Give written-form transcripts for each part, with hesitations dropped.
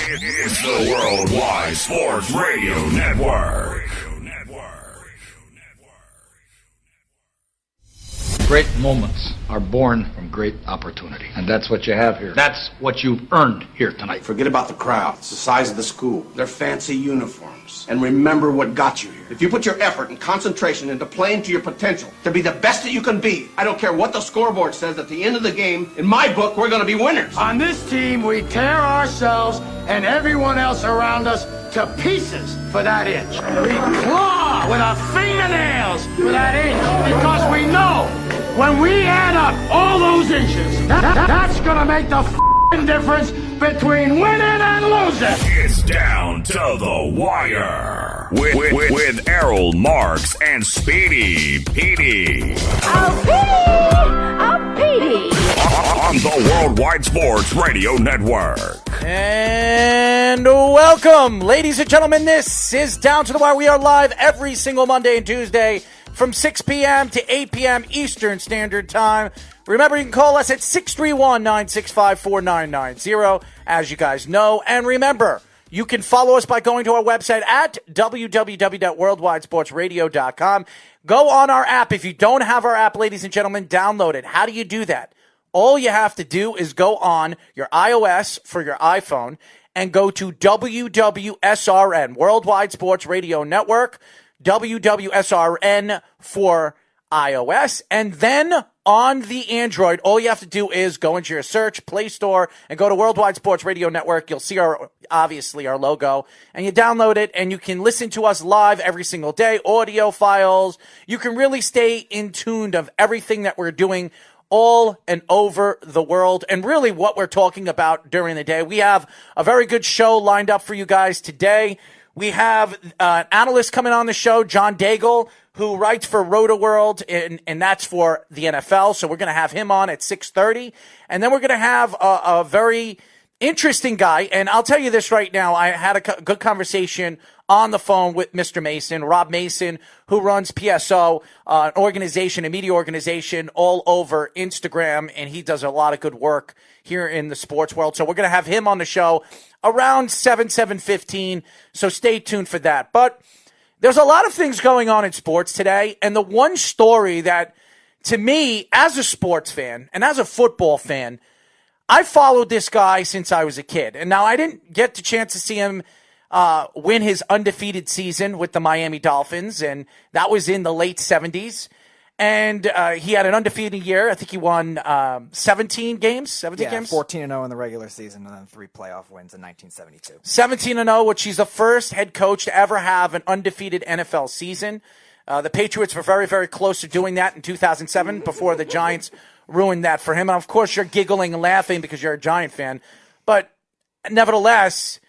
It's the Worldwide Sports Radio Network. Great moments are born from great opportunity. And that's what you have here. That's what you've earned here tonight. Forget about the crowd. It's the size of the school. Their fancy uniforms. And remember what got you here. If you put your effort and concentration into playing to your potential, to be the best that you can be, I don't care what the scoreboard says at the end of the game, in my book, we're going to be winners. On this team, we tear ourselves and everyone else around us to pieces for that inch. We claw with our fingernails for that inch because we know when we add up all those inches, that's gonna make the difference between winning and losing. It's down to the wire with Errol Marks and Speedy Petey. Oh, Petey! On the Worldwide Sports Radio Network. And welcome, ladies and gentlemen. This is Down to the Wire. We are live every single Monday and Tuesday from 6 p.m. to 8 p.m. Eastern Standard Time. Remember, you can call us at 631-965-4990, as you guys know. And remember, you can follow us by going to our website at www.worldwidesportsradio.com. Go on our app. If you don't have our app, ladies and gentlemen, download it. How do you do that? All you have to do is go on your iOS for your iPhone and go to WWSRN, Worldwide Sports Radio Network, WWSRN for iOS, and then on the Android, all you have to do is go into your search Play Store and go to Worldwide Sports Radio Network. You'll see our logo, and you download it, and you can listen to us live every single day, audio files. You can really stay in tune of everything that we're doing all and over the world, and really what we're talking about during the day. We have a very good show lined up for you guys today. We have an analyst coming on the show, John Daigle, who writes for Rotoworld, and that's for the NFL. So we're going to have him on at 6:30. And then we're going to have a very interesting guy. And I'll tell you this right now. I had a good conversation on the phone with Mr. Mason, Rob Mason, who runs PSO, an organization, a media organization all over Instagram. And he does a lot of good work here in the sports world. So we're going to have him on the show around 7:15. So stay tuned for that. But there's a lot of things going on in sports today, and the one story that, to me, as a sports fan and as a football fan, I followed this guy since I was a kid. And now I didn't get the chance to see him win his undefeated season with the Miami Dolphins, and that was in the late 70s. And he had an undefeated year. I think he won 17 games. 14-0 in the regular season, and then 3 playoff wins in 1972. 17-0, which he's the first head coach to ever have an undefeated NFL season. The Patriots were very, very close to doing that in 2007 before the Giants ruined that for him. And, of course, you're giggling and laughing because you're a Giant fan. But nevertheless,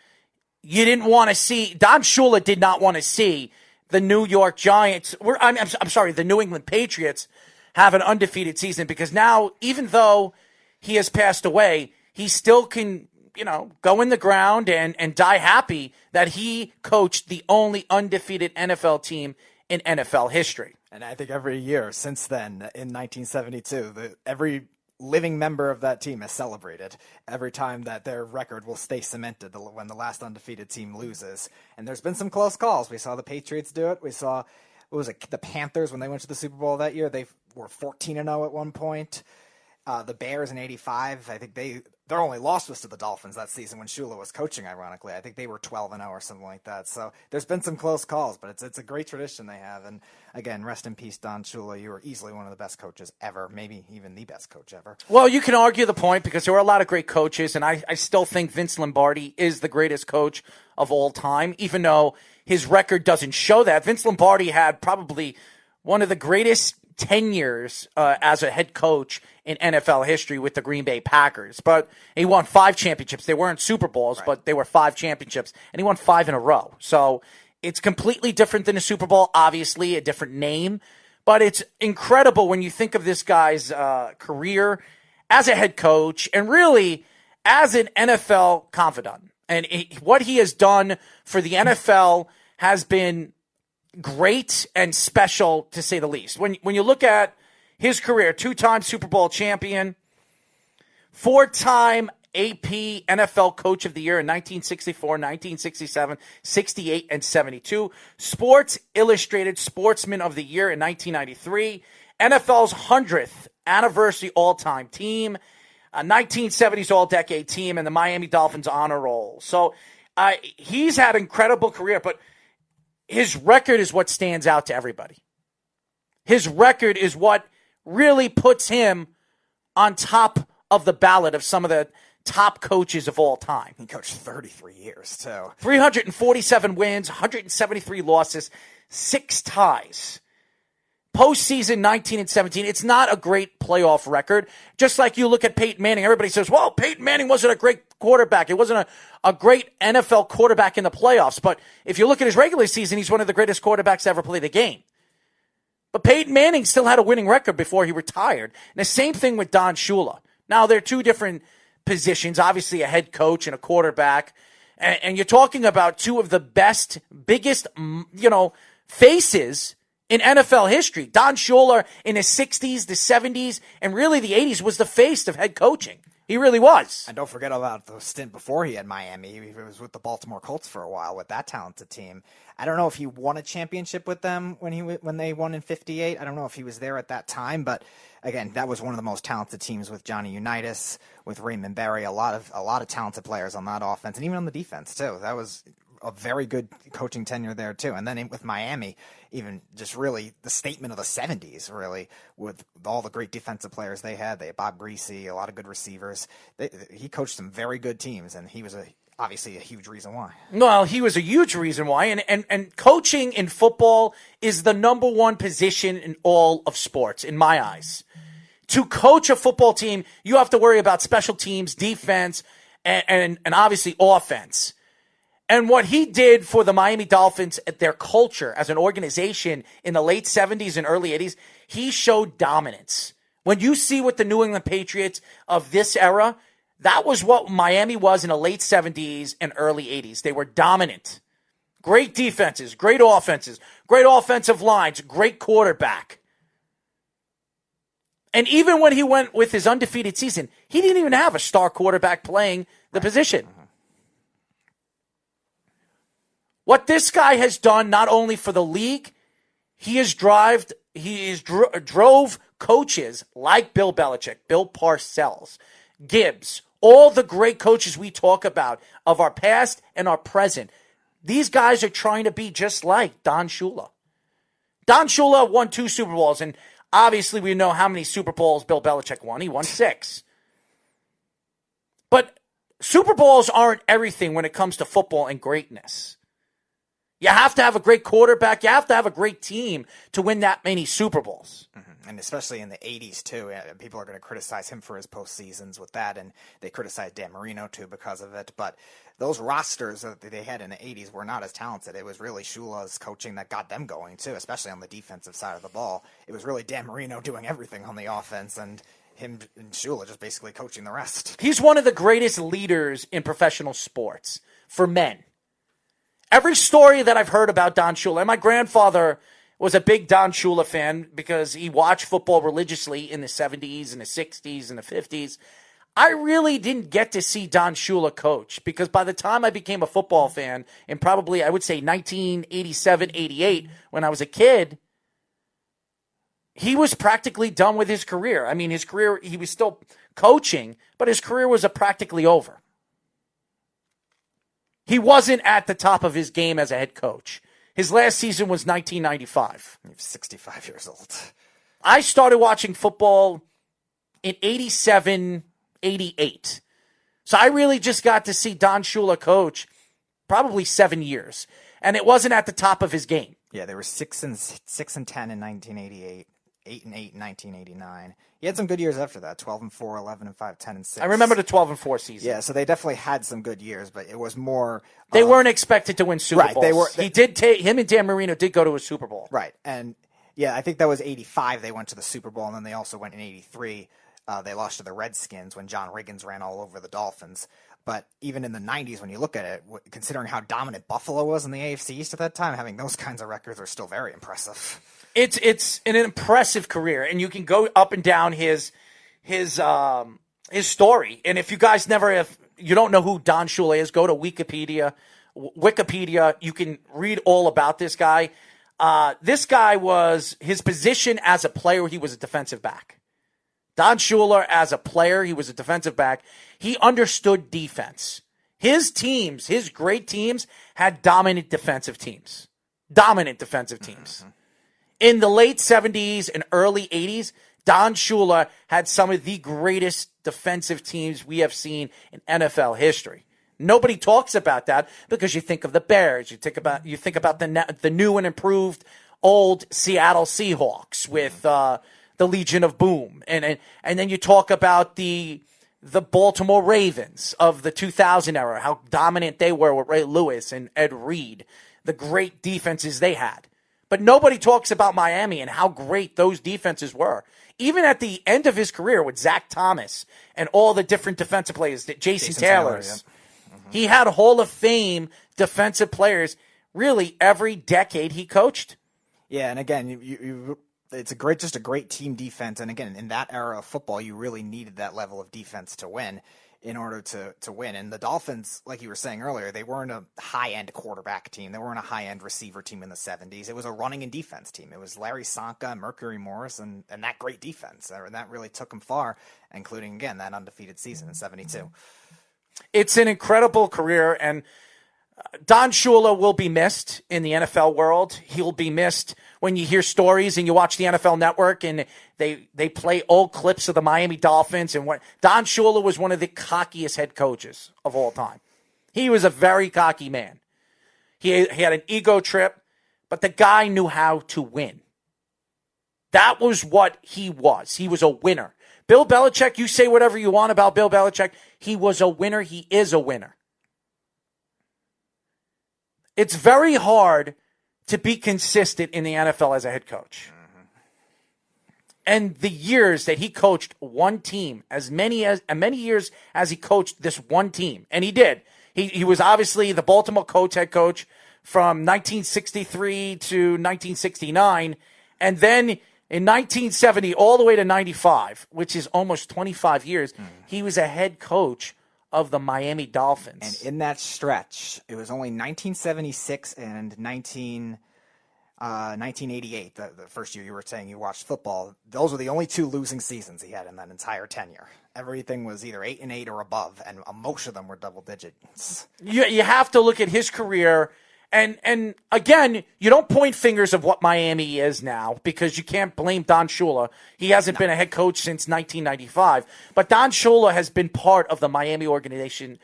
you didn't want to see – Don Shula did not want to see – the New York Giants, the New England Patriots have an undefeated season, because now, even though he has passed away, he still can, go in the ground and die happy that he coached the only undefeated NFL team in NFL history. And I think every year since then, in 1972, every living member of that team has celebrated every time that their record will stay cemented when the last undefeated team loses. And there's been some close calls. We saw the Patriots do it. We saw, the Panthers when they went to the Super Bowl that year. They were 14-0 at one point. The Bears in 85, I think their only loss was to the Dolphins that season when Shula was coaching, ironically. I think they were 12-0 or something like that. So there's been some close calls, but it's a great tradition they have. And again, rest in peace, Don Shula. You were easily one of the best coaches ever, maybe even the best coach ever. Well, you can argue the point, because there were a lot of great coaches, and I still think Vince Lombardi is the greatest coach of all time, even though his record doesn't show that. Vince Lombardi had probably one of the greatest tenures as a head coach in NFL history with the Green Bay Packers. But he won 5 championships. They weren't Super Bowls, right, but they were 5 championships, and he won 5 in a row. So it's completely different than a Super Bowl, obviously, a different name. But it's incredible when you think of this guy's career as a head coach and really as an NFL confidant. And what he has done for the NFL has been great and special, to say the least. When you look at his career, 2-time Super Bowl champion, 4-time AP NFL Coach of the Year in 1964, 1967, 68, and 72. Sports Illustrated Sportsman of the Year in 1993. NFL's 100th anniversary all-time team. 1970s all-decade team, and the Miami Dolphins honor roll. So he's had an incredible career, but his record is what stands out to everybody. His record is what really puts him on top of the ballot of some of the top coaches of all time. He coached 33 years, too. 347 wins, 173 losses, 6 ties. Postseason 19 and 17. It's not a great playoff record. Just like you look at Peyton Manning, everybody says, well, Peyton Manning wasn't a great quarterback. It wasn't a great NFL quarterback in the playoffs. But if you look at his regular season, he's one of the greatest quarterbacks to ever play the game. But Peyton Manning still had a winning record before he retired. And the same thing with Don Shula. Now, they're two different positions, obviously a head coach and a quarterback. And you're talking about two of the best, biggest, faces in NFL history. Don Shula in the 60s, the 70s, and really the 80s was the face of head coaching. He really was. And don't forget about the stint before he had Miami. He was with the Baltimore Colts for a while with that talented team. I don't know if he won a championship with them when they won in '58. I don't know if he was there at that time, but again, that was one of the most talented teams with Johnny Unitas, with Raymond Berry, a lot of talented players on that offense, and even on the defense too. That was a very good coaching tenure there too. And then with Miami, even just really the statement of the 70s, really, with all the great defensive players they had. They had Bob Greasy, a lot of good receivers. He coached some very good teams, and he was obviously a huge reason why. Well, he was a huge reason why. And coaching in football is the number one position in all of sports, in my eyes. To coach a football team, you have to worry about special teams, defense, and obviously offense. And what he did for the Miami Dolphins, their culture as an organization in the late 70s and early 80s, he showed dominance. When you see what the New England Patriots of this era, that was what Miami was in the late 70s and early 80s. They were dominant. Great defenses, great offenses, great offensive lines, great quarterback. And even when he went with his undefeated season, he didn't even have a star quarterback playing the position. What this guy has done, not only for the league, he drove coaches like Bill Belichick, Bill Parcells, Gibbs, all the great coaches we talk about of our past and our present. These guys are trying to be just like Don Shula. Don Shula won 2 Super Bowls, and obviously we know how many Super Bowls Bill Belichick won. He won 6. But Super Bowls aren't everything when it comes to football and greatness. You have to have a great quarterback. You have to have a great team to win that many Super Bowls. Mm-hmm. And especially in the 80s, too. People are going to criticize him for his postseasons with that, and they criticize Dan Marino, too, because of it. But those rosters that they had in the 80s were not as talented. It was really Shula's coaching that got them going, too, especially on the defensive side of the ball. It was really Dan Marino doing everything on the offense, and him and Shula just basically coaching the rest. He's one of the greatest leaders in professional sports for men. Every story that I've heard about Don Shula, and my grandfather was a big Don Shula fan because he watched football religiously in the 70s and the 60s and the 50s. I really didn't get to see Don Shula coach because by the time I became a football fan in probably, I would say 1987, 88, when I was a kid, he was practically done with his career. I mean, his career, he was still coaching, but his career was practically over. He wasn't at the top of his game as a head coach. His last season was 1995. He was 65 years old. I started watching football in 87, 88. So I really just got to see Don Shula coach probably 7 years. And it wasn't at the top of his game. Yeah, they were 6 and 10 in 1988, 8 and 8 in 1989. He had some good years after that, 12 and 4, 11 and 5, 10 and 6. I remember the 12 and 4 season. Yeah, so they definitely had some good years, but it was more... They weren't expected to win Super Bowls. Him and Dan Marino did go to a Super Bowl. Right, and yeah, I think that was 85 they went to the Super Bowl, and then they also went in 83. They lost to the Redskins when John Riggins ran all over the Dolphins. But even in the 90s, when you look at it, considering how dominant Buffalo was in the AFC East at that time, having those kinds of records are still very impressive. It's an impressive career, and you can go up and down his his story. And if you guys you don't know who Don Shula is, go to Wikipedia. You can read all about this guy. This guy his position as a player, he was a defensive back. Don Shula, as a player, he was a defensive back. He understood defense. His teams, his great teams, had dominant defensive teams. In the late 70s and early 80s, Don Shula had some of the greatest defensive teams we have seen in NFL history. Nobody talks about that because you think of the Bears. You think about the new and improved old Seattle Seahawks with the Legion of Boom, and then you talk about the Baltimore Ravens of the 2000 era, how dominant they were with Ray Lewis and Ed Reed, the great defenses they had. But nobody talks about Miami and how great those defenses were. Even at the end of his career with Zach Thomas and all the different defensive players, that Jason Taylor's. Yeah. He had Hall of Fame defensive players really every decade he coached. Yeah, and again, it's just a great team defense. And again, in that era of football, you really needed that level of defense to win in order to win. And the Dolphins, like you were saying earlier, they weren't a high-end quarterback team. They weren't a high-end receiver team in the 70s. It was a running and defense team. It was Larry Sonka, Mercury Morris, and that great defense. And that really took them far, including, again, that undefeated season in 72. It's an incredible career, and Don Shula will be missed in the NFL world. He'll be missed when you hear stories and you watch the NFL Network and they play old clips of the Miami Dolphins. And Don Shula was one of the cockiest head coaches of all time. He was a very cocky man. He had an ego trip, but the guy knew how to win. That was what he was. He was a winner. Bill Belichick, you say whatever you want about Bill Belichick. He was a winner. He is a winner. It's very hard to be consistent in the NFL as a head coach. Mm-hmm. And the years that he coached one team, as many years as he coached this one team, and he did. He was obviously the Baltimore Colts head coach from 1963 to 1969, and then in 1970 all the way to 95, which is almost 25 years, he was a head coach of the Miami Dolphins. And in that stretch, it was only 1976 and 1988, the first year you were saying you watched football. Those were the only two losing seasons he had in that entire tenure. Everything was either 8-8 or above, and most of them were double digits. You have to look at his career, and again, you don't point fingers of what Miami is now because you can't blame Don Shula. He hasn't been a head coach since 1995, but Don Shula has been part of the Miami organization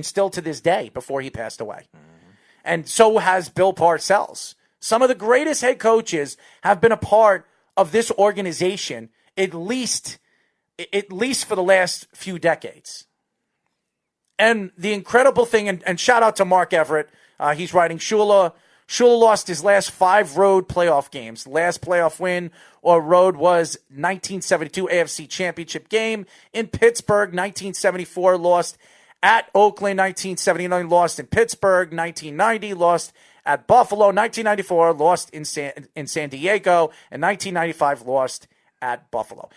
still to this day before he passed away. Mm-hmm. And so has Bill Parcells. Some of the greatest head coaches have been a part of this organization at least for the last few decades. And the incredible thing, and shout out to Mark Everett, he's writing, Shula lost his last 5 road playoff games. Last playoff win or road was 1972 AFC Championship game in Pittsburgh. 1974 lost at Oakland. 1979 lost in Pittsburgh. 1990 lost at Buffalo. 1994 lost in San Diego. And 1995 lost at Buffalo.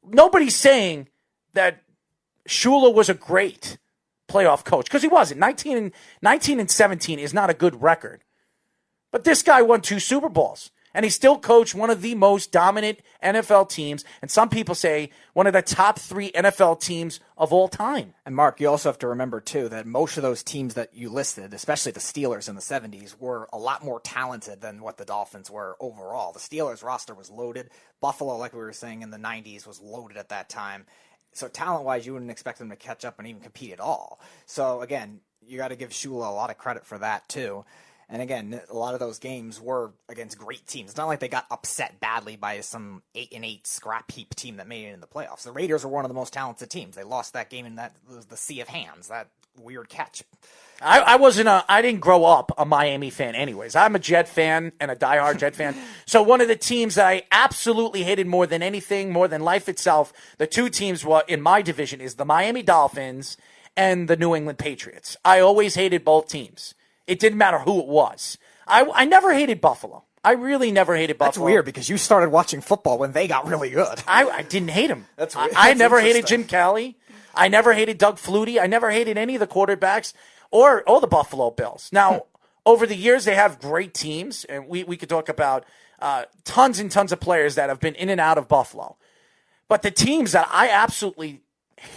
Nobody's saying that Shula was a great playoff coach, because he wasn't. 19 and 17 is not a good record. But this guy won 2 Super Bowls, and he still coached one of the most dominant NFL teams, and some people say one of the top 3 NFL teams of all time. And Mark, you also have to remember, too, that most of those teams that you listed, especially the Steelers in the 70s, were a lot more talented than what the Dolphins were overall. The Steelers roster was loaded. Buffalo, like we were saying, in the 90s was loaded at that time. So talent-wise, you wouldn't expect them to catch up and even compete at all. So, again, you got to give Shula a lot of credit for that, too. And, again, a lot of those games were against great teams. It's not like they got upset badly by some 8-8 scrap heap team that made it in the playoffs. The Raiders were one of the most talented teams. They lost that game in the sea of hands, that weird catch. I didn't grow up a Miami fan anyways. I'm a Jet fan and a diehard Jet fan. So one of the teams that I absolutely hated more than anything, more than life itself, the 2 teams in my division is the Miami Dolphins and the New England Patriots. I always hated both teams. It didn't matter who it was. I never hated Buffalo. I really never hated Buffalo. That's weird because you started watching football when they got really good. I didn't hate him. That's weird. I never hated Jim Kelly. I never hated Doug Flutie. I never hated any of the quarterbacks or the Buffalo Bills. Now, over the years, they have great teams, and we could talk about tons and tons of players that have been in and out of Buffalo. But the teams that I absolutely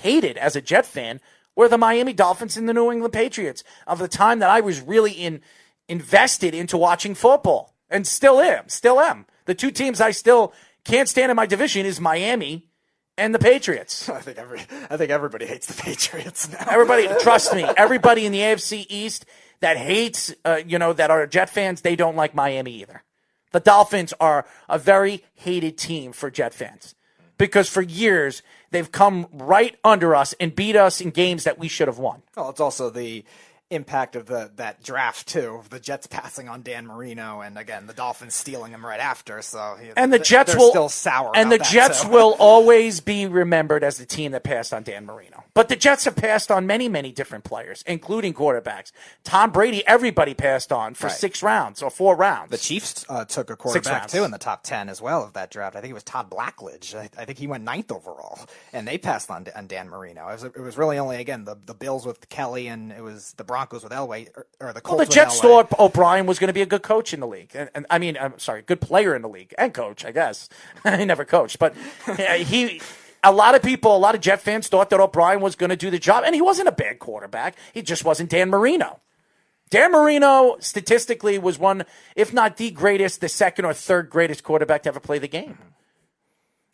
hated as a Jet fan were the Miami Dolphins and the New England Patriots of the time that I was really invested into watching football, and still am. The two teams I still can't stand in my division is Miami and the Patriots. I think everybody hates the Patriots now. Everybody, trust me, everybody in the AFC East that hates, that are Jet fans, they don't like Miami either. The Dolphins are a very hated team for Jet fans because for years they've come right under us and beat us in games that we should have won. Well, it's also the impact of that draft too, the Jets passing on Dan Marino, and again the Dolphins stealing him right after. So and the Jets they're will still sour. And the about that, Jets so. will always be remembered as the team that passed on Dan Marino. But the Jets have passed on many, many different players, including quarterbacks. Tom Brady, everybody passed on for 6 rounds or 4 rounds. The Chiefs took a quarterback too in the top 10 as well of that draft. I think it was Todd Blackledge. I think he went 9th overall, and they passed on Dan Marino. It was really only again the Bills with Kelly, and it was the Broncos with Elway or the Colts. Well, the Jets thought O'Brien was going to be a good coach in the league, and I mean, I'm sorry, good player in the league and coach, I guess. He never coached, but a lot of Jet fans thought that O'Brien was going to do the job, and he wasn't a bad quarterback. He just wasn't Dan Marino. Dan Marino, statistically, was one, if not the greatest, the second or third greatest quarterback to ever play the game.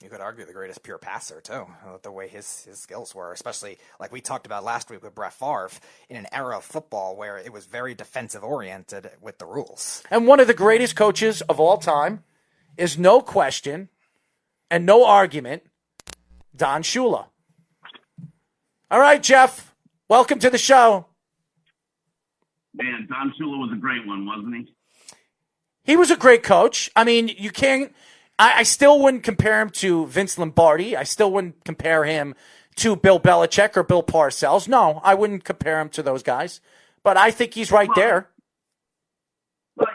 You could argue the greatest pure passer, too, the way his skills were, especially like we talked about last week with Brett Favre, in an era of football where it was very defensive-oriented with the rules. And one of the greatest coaches of all time is no question and no argument, Don Shula. All right, Jeff, welcome to the show. Man, Don Shula was a great one, wasn't he? He was a great coach. I mean, you can't... I still wouldn't compare him to Vince Lombardi. I still wouldn't compare him to Bill Belichick or Bill Parcells. No, I wouldn't compare him to those guys. But I think he's right there. But,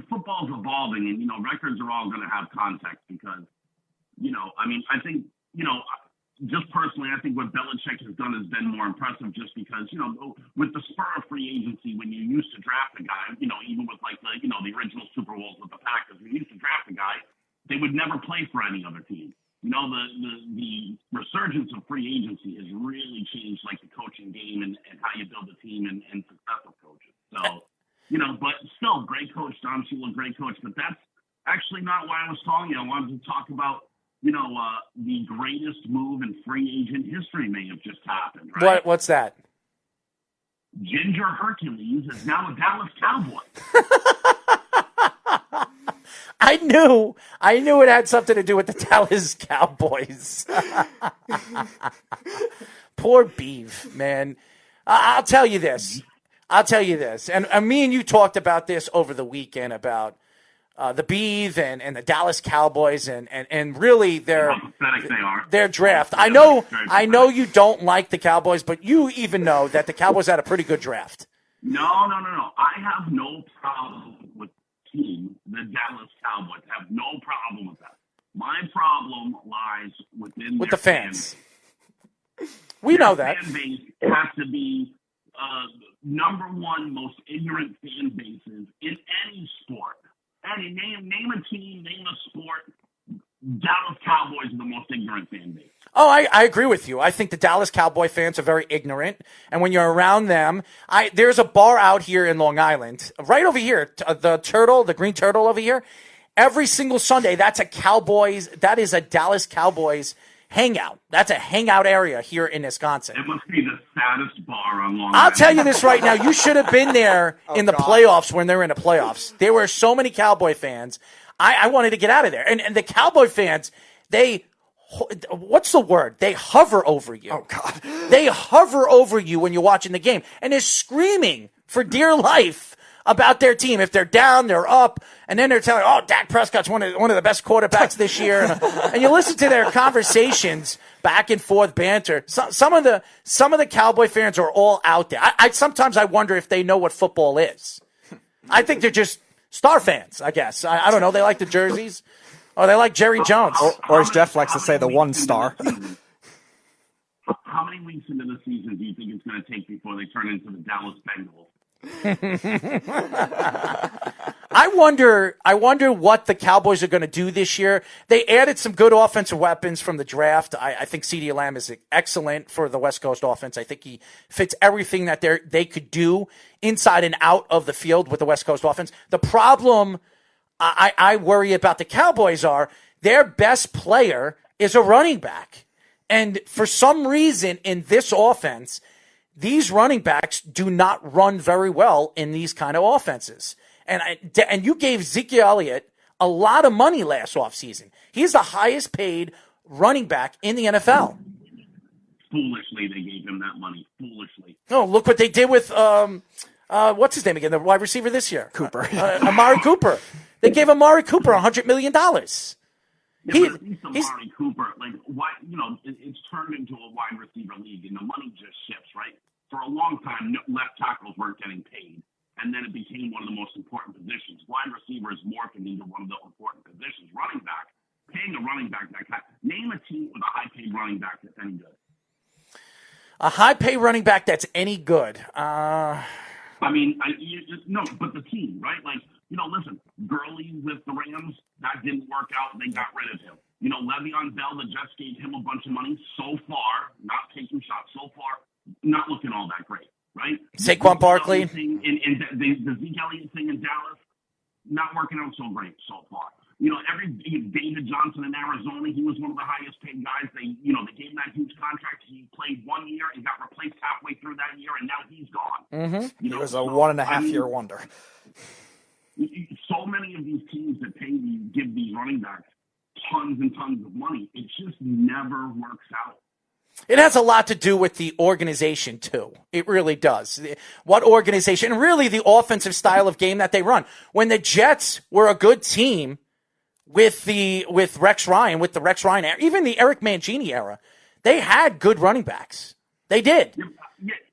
football's evolving, and, records are all going to have context because, I think, just personally, I think what Belichick has done has been more impressive just because, with the spur of free agency, when you used to draft a guy, even with the original Super Bowls with the Packers, when you used to draft a guy, they would never play for any other team. The resurgence of free agency has really changed the coaching game and how you build a team and success of coaches. So, but still great coach, Don Shula, great coach, but that's actually not why I was calling you. I wanted to talk about the greatest move in free agent history may have just happened, right? What's that? Ginger Hercules is now a Dallas Cowboy. I knew it had something to do with the Dallas Cowboys. Poor Beeve, man. I'll tell you this. And me and you talked about this over the weekend about the Beeve and the Dallas Cowboys and really their draft. I know you don't like the Cowboys, but you even know that the Cowboys had a pretty good draft. No. I have no problem with the team, the Dallas Cowboys. I have no problem with that. My problem lies with the fans. We know that. Fan base has to be number one most ignorant fan bases in any sport. Name a team, name a sport. Dallas Cowboys are the most ignorant fan base. Oh, I agree with you. I think the Dallas Cowboy fans are very ignorant. And when you're around them, there's a bar out here in Long Island, right over here, the Green Turtle over here. Every single Sunday, that is a Dallas Cowboys hangout. That's a hangout area here in Wisconsin. It must be the saddest bar on Long Island. I'll tell you this right now. You should have been there in the playoffs when they were in the playoffs. There were so many Cowboy fans. I wanted to get out of there. And the Cowboy fans, what's the word? They hover over you. Oh, God. They hover over you when you're watching the game. And they're screaming for dear life about their team. If they're down, they're up. And then they're telling, Dak Prescott's one of the best quarterbacks this year. And you listen to their conversations, back and forth banter. Some of the Cowboy fans are all out there. Sometimes I wonder if they know what football is. I think Star fans, I guess. I don't know. They like the jerseys. Or they like Jerry Jones. Or as Jeff likes to say, the one star. How many weeks into the season do you think it's going to take before they turn into the Dallas Bengals? I wonder what the Cowboys are going to do this year. They added some good offensive weapons from the draft. I think CeeDee Lamb is excellent for the West Coast offense. I think he fits everything that they could do inside and out of the field with the West Coast offense. The problem I worry about the Cowboys are their best player is a running back. And for some reason in this offense, these running backs do not run very well in these kind of offenses. And you gave Ezekiel Elliott a lot of money last offseason. He's the highest paid running back in the NFL. Foolishly, they gave him that money. Foolishly. Oh, look what they did with, what's his name again, the wide receiver this year? Cooper. Amari Cooper. They gave Amari Cooper $100 million. Yeah, but at least Amari Cooper, like, why? It's turned into a wide receiver league, and the money just shifts, right? For a long time, left tackles weren't getting paid, and then it became one of the most important positions. Wide receiver is morphing into one of the important positions. Running back, paying a running back that kind. Name a team with a high-paid running back that's any good. A high-paid running back that's any good. No, but the team, right? Like, listen, Gurley with the Rams, that didn't work out. They got rid of him. Le'Veon Bell, the Jets gave him a bunch of money. So far, not taking shots. So far, not looking all that great, right? Saquon Barkley. The Zeke Elliott thing in Dallas, not working out so great so far. David Johnson in Arizona, he was one of the highest paid guys. They gave him that huge contract. He played 1 year and got replaced halfway through that year, and now he's gone. Mm-hmm. He was a 1.5-year wonder. So many of these teams that give these running backs tons and tons of money, it just never works out. It has a lot to do with the organization, too. It really does. What organization, and really the offensive style of game that they run. When the Jets were a good team with Rex Ryan, with the Rex Ryan era, even the Eric Mangini era, they had good running backs. They did.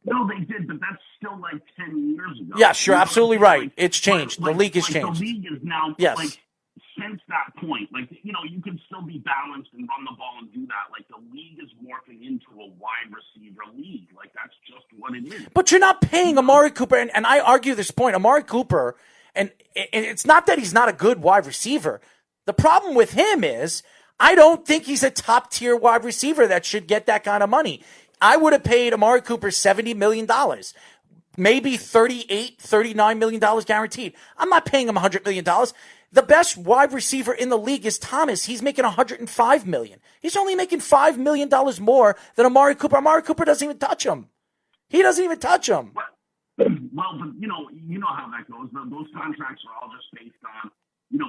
No, they did, but that's still like 10 years ago. Yes, you're absolutely right. It's changed. The league has changed. The league is now, since that point, you can still be balanced and run the ball and do that. Like, the league is morphing into a wide receiver league. Like, that's just what it is. But you're not paying Amari Cooper, and I argue this point. Amari Cooper, and it's not that he's not a good wide receiver. The problem with him is I don't think he's a top-tier wide receiver that should get that kind of money. I would have paid Amari Cooper $70 million, maybe $38, $39 million guaranteed. I'm not paying him $100 million. The best wide receiver in the league is Thomas. He's making $105 million. He's only making $5 million more than Amari Cooper. Amari Cooper doesn't even touch him. He doesn't even touch him. Well, but you know how that goes. Those contracts are all just based on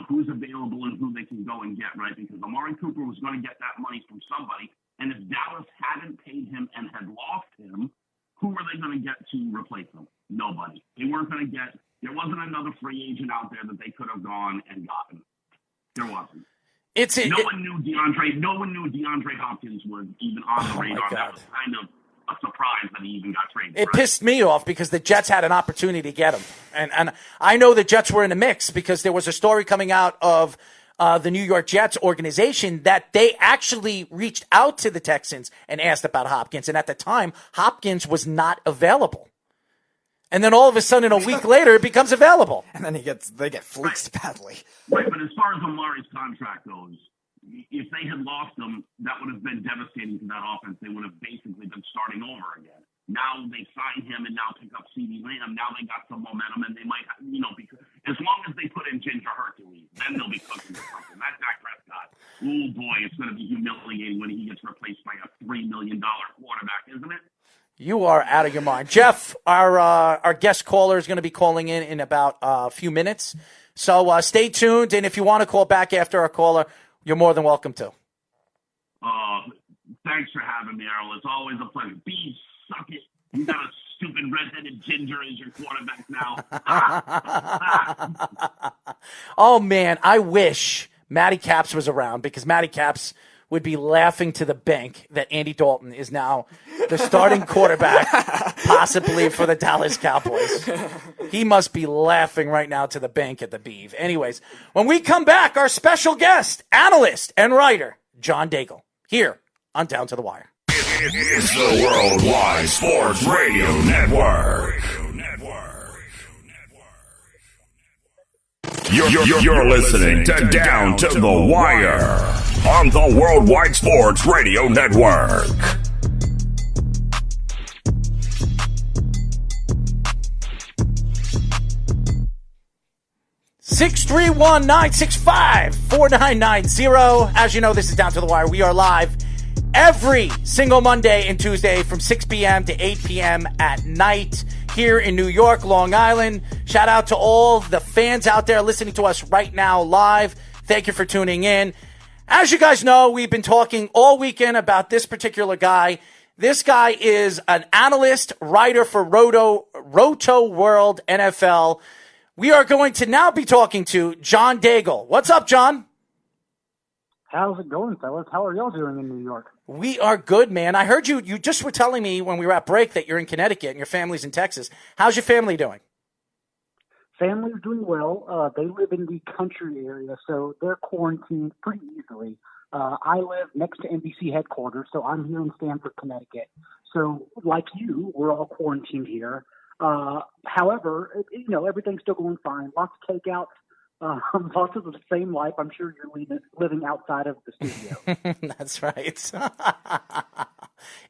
who's available and who they can go and get, right? Because Amari Cooper was going to get that money from somebody, and if Dallas hadn't paid him and had lost him, who were they going to get to replace him? Nobody. They weren't going to get. There wasn't another free agent out there that they could have gone and gotten. There wasn't. No one knew DeAndre Hopkins was even on the radar. That was kind of a surprise that he even got traded. It pissed me off because the Jets had an opportunity to get him. And I know the Jets were in the mix because there was a story coming out of the New York Jets organization that they actually reached out to the Texans and asked about Hopkins. And at the time, Hopkins was not available. And then all of a sudden, a week later, it becomes available. And then they get fleeced badly. Right, but as far as Amari's contract goes, if they had lost him, that would have been devastating to that offense. They would have basically been starting over again. Now they sign him and now pick up CeeDee Lamb. Now they got some momentum, and they might, because as long as they put in Ginger Hercules, then they'll be cooking with something. That Dak Prescott, oh boy, it's going to be humiliating when he gets replaced by a $3 million quarterback, isn't it? You are out of your mind. Jeff, our guest caller is going to be calling in about a few minutes. So stay tuned, and if you want to call back after our caller, you're more than welcome to. Thanks for having me, Errol. It's always a pleasure. Bees, suck it. You got a stupid redheaded ginger as your quarterback now. Oh, man, I wish Matty Caps was around because Matty Caps would be laughing to the bank that Andy Dalton is now the starting quarterback, possibly for the Dallas Cowboys. He must be laughing right now to the bank at the Beeve. Anyways, when we come back, our special guest, analyst and writer, John Daigle, here on Down to the Wire. It's the Worldwide Sports Radio Network. You're listening to Down to the Wire on the Worldwide Sports Radio Network. Six 965-4990. As you know, this is Down to the Wire. We are live every single Monday and Tuesday from 6 p.m. to 8 p.m. at night here in New York, Long Island. Shout out to all the fans out there listening to us right now live. Thank you for tuning in. As you guys know, we've been talking all weekend about this particular guy. This guy is an analyst, writer for Rotoworld NFL. We are going to now be talking to John Daigle. What's up, John? How's it going, fellas? How are y'all doing in New York? We are good, man. I heard you just were telling me when we were at break that you're in Connecticut and your family's in Texas. How's your family doing? Family's doing well. They live in the country area, so they're quarantined pretty easily. I live next to NBC headquarters, so I'm here in Stamford, Connecticut. So, like you, we're all quarantined here. However, everything's still going fine. Lots of takeout. Lots of the same life. I'm sure you're living outside of the studio. That's right.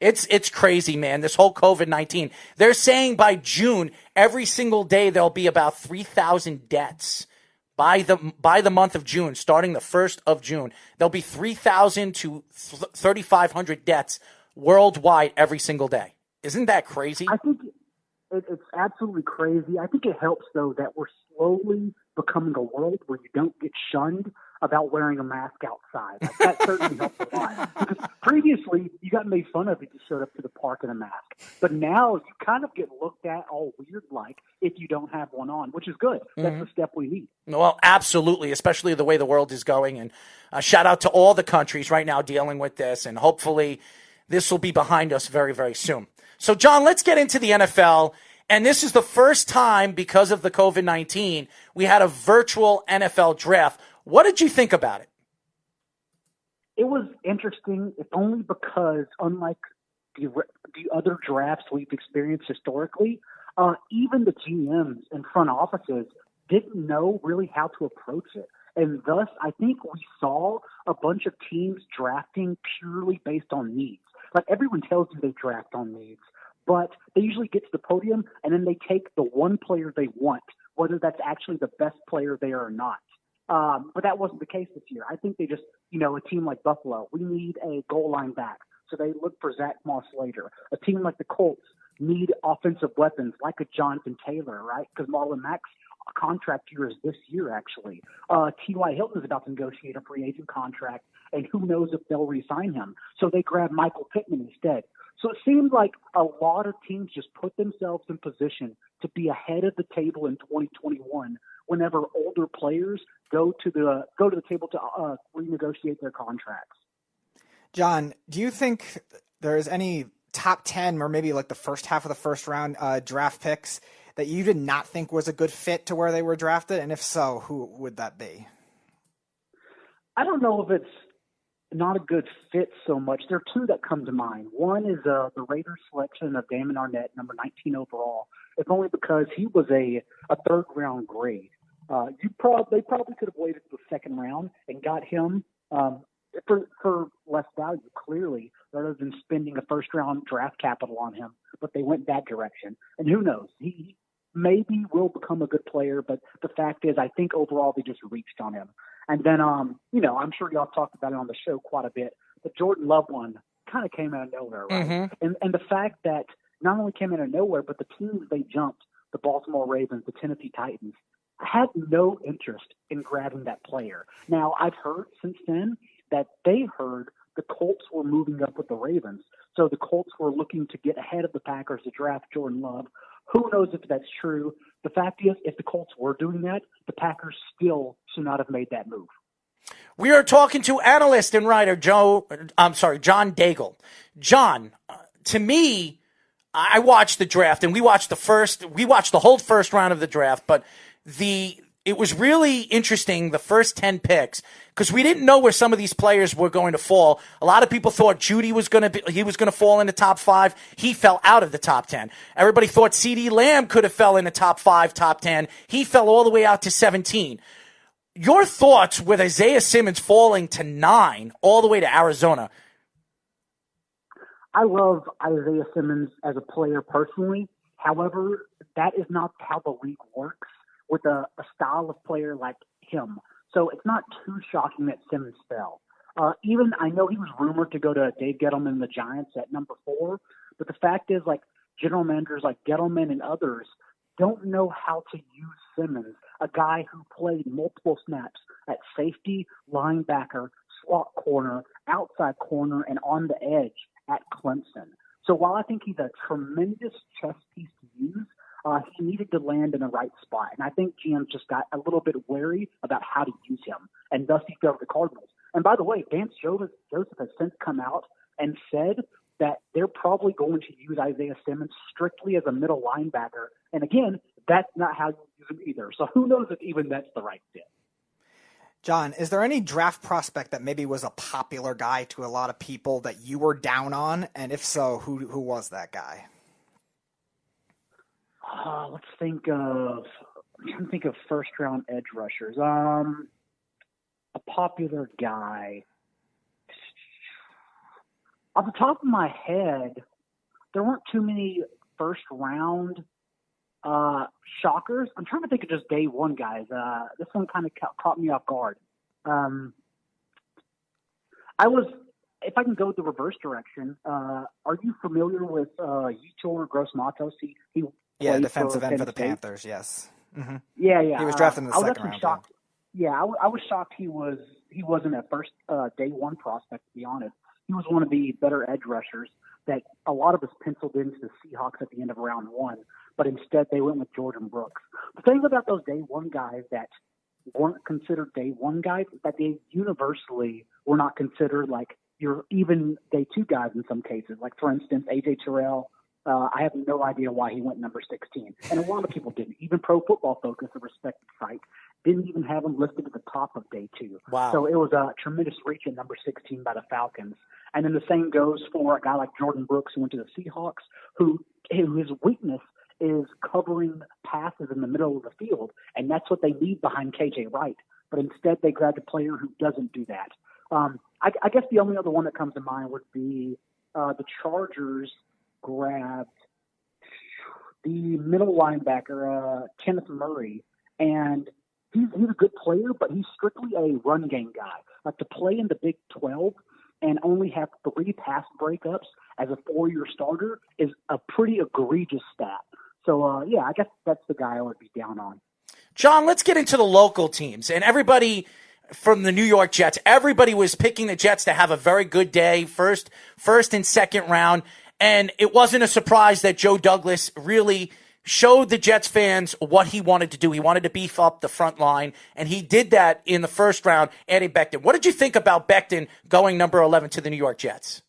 It's crazy, man. This whole COVID-19. They're saying by June, every single day there'll be about 3,000 deaths. By the month of June, starting the 1st of June, there'll be 3,000 to 3,500 deaths worldwide every single day. Isn't that crazy? I think it's absolutely crazy. I think it helps, though, that we're slowly becoming a world where you don't get shunned about wearing a mask outside. Like, that certainly helps a lot. Because previously, you got made fun of if you showed up to the park in a mask. But now you kind of get looked at all weird-like if you don't have one on, which is good. That's the step we need. Well, absolutely, especially the way the world is going. And shout out to all the countries right now dealing with this. And hopefully this will be behind us very, very soon. So, John, let's get into the NFL. And this is the first time, because of the COVID-19, we had a virtual NFL draft. What did you think about it? It was interesting, if only because, unlike the other drafts we've experienced historically, even the GMs and front offices didn't know really how to approach it. And thus, I think we saw a bunch of teams drafting purely based on needs. Like, everyone tells you they draft on needs, but they usually get to the podium and then they take the one player they want, whether that's actually the best player there or not. But that wasn't the case this year. I think they just, a team like Buffalo, we need a goal line back. So they look for Zach Moss later. A team like the Colts need offensive weapons like a Jonathan Taylor, right? Because Marlon Mack's contract year is this year, actually. T.Y. Hilton is about to negotiate a free agent contract, and who knows if they'll re-sign him. So they grab Michael Pittman instead. So it seemed like a lot of teams just put themselves in position to be ahead of the table in 2021 whenever older players go to the table to renegotiate their contracts. John, do you think there's any top 10 or maybe like the first half of the first round draft picks that you did not think was a good fit to where they were drafted? And if so, who would that be? I don't know if it's not a good fit so much. There are two that come to mind. One is the Raiders selection of Damon Arnett, number 19 overall. If only because he was a third round grade. They probably could have waited to the second round and got him for less value, clearly, rather than spending a first round draft capital on him. But they went that direction. And who knows? He maybe will become a good player, but the fact is, I think overall they just reached on him. And then, I'm sure y'all talked about it on the show quite a bit, but Jordan Love one kind of came out of nowhere, right? Mm-hmm. And the fact that not only came out of nowhere, but the teams they jumped, the Baltimore Ravens, the Tennessee Titans, had no interest in grabbing that player. Now, I've heard since then that they heard the Colts were moving up with the Ravens. So the Colts were looking to get ahead of the Packers to draft Jordan Love. Who knows if that's true? The fact is, if the Colts were doing that, the Packers still should not have made that move. We are talking to analyst and writer John Daigle. John, to me, I watched the draft, and we watched the whole first round of the draft, but it was really interesting, the first 10 picks, because we didn't know where some of these players were going to fall. A lot of people thought Judy was going to fall in the top 5. He fell out of the top 10. Everybody thought CeeDee Lamb could have fell in the top 5, top 10. He fell all the way out to 17. Your thoughts with Isaiah Simmons falling to 9 all the way to Arizona? I love Isaiah Simmons as a player personally. However, that is not how the league works with a style of player like him. So it's not too shocking that Simmons fell. Even I know he was rumored to go to Dave Gettleman and the Giants at number 4, but the fact is, like, general managers like Gettleman and others don't know how to use Simmons, a guy who played multiple snaps at safety, linebacker, slot corner, outside corner, and on the edge at Clemson. So while I think he's a tremendous chess piece to use, he needed to land in the right spot. And I think GM just got a little bit wary about how to use him, and thus he fell to the Cardinals. And by the way, Vance Joseph has since come out and said that they're probably going to use Isaiah Simmons strictly as a middle linebacker. And again, that's not how you use him either. So who knows if even that's the right fit. John, is there any draft prospect that maybe was a popular guy to a lot of people that you were down on? And if so, who was that guy? I'm trying to think of first-round edge rushers. A popular guy. Off the top of my head, there weren't too many first-round shockers. I'm trying to think of just day one guys. This one kind of caught me off guard. If I can go the reverse direction, are you familiar with Yetur Gross-Matos? Yeah, defensive end for the Panthers, yes. Mm-hmm. Yeah. He was drafted in the second round. Shocked. Yeah, I was shocked he wasn't a first day one prospect, to be honest. He was one of the better edge rushers that a lot of us penciled into the Seahawks at the end of round 1, but instead they went with Jordan Brooks. The thing about those day one guys that weren't considered day one guys is that they universally were not considered like your even day 2 guys in some cases. Like, for instance, A.J. Terrell, I have no idea why he went number 16. And a lot of people didn't. Even Pro Football Focus, a respected site, didn't even have him listed at the top of day 2. Wow. So it was a tremendous reach at number 16 by the Falcons. And then the same goes for a guy like Jordan Brooks, who went to the Seahawks, his weakness is covering passes in the middle of the field, and that's what they need behind K.J. Wright. But instead, they grabbed a player who doesn't do that. I guess the only other one that comes to mind would be the Chargers grabbed the middle linebacker, Kenneth Murray, and he's a good player, but he's strictly a run game guy. Like, to play in the Big 12 and only have 3 pass breakups as a 4-year starter is a pretty egregious stat. So, I guess that's the guy I would be down on. John, let's get into the local teams. And everybody from the New York Jets, everybody was picking the Jets to have a very good day, first and second round. And it wasn't a surprise that Joe Douglas really showed the Jets fans what he wanted to do. He wanted to beef up the front line, and he did that in the first round, adding Becton. What did you think about Becton going number 11 to the New York Jets?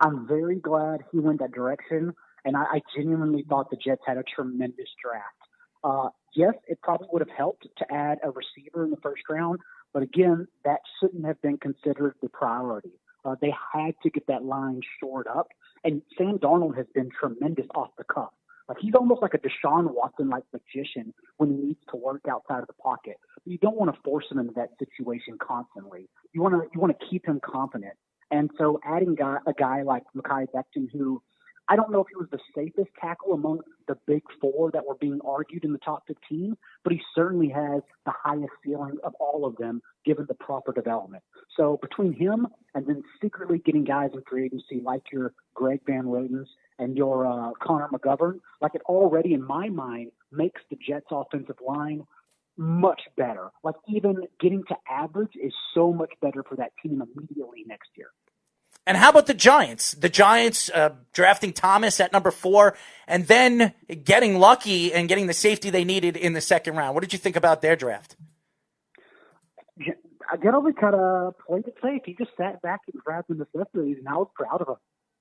I'm very glad he went that direction, and I genuinely thought the Jets had a tremendous draft. Yes, it probably would have helped to add a receiver in the first round, but again, that shouldn't have been considered the priority. They had to get that line shored up, and Sam Darnold has been tremendous off the cuff. Like, he's almost like a Deshaun Watson-like magician when he needs to work outside of the pocket. You don't want to force him into that situation constantly. You want to keep him confident. And so adding a guy like Mekhi Becton, who I don't know if he was the safest tackle among the big 4 that were being argued in the top 15, but he certainly has the highest ceiling of all of them given the proper development. So between him and then secretly getting guys in free agency like your Greg Van Rotens and your Connor McGovern, like, it already in my mind makes the Jets offensive line much better. Like, even getting to average is so much better for that team immediately next year. And how about the Giants? The Giants drafting Thomas at number 4 and then getting lucky and getting the safety they needed in the second round. What did you think about their draft? Gettleman kind of played it safe. He just sat back and grabbed the necessities, and I was proud of him.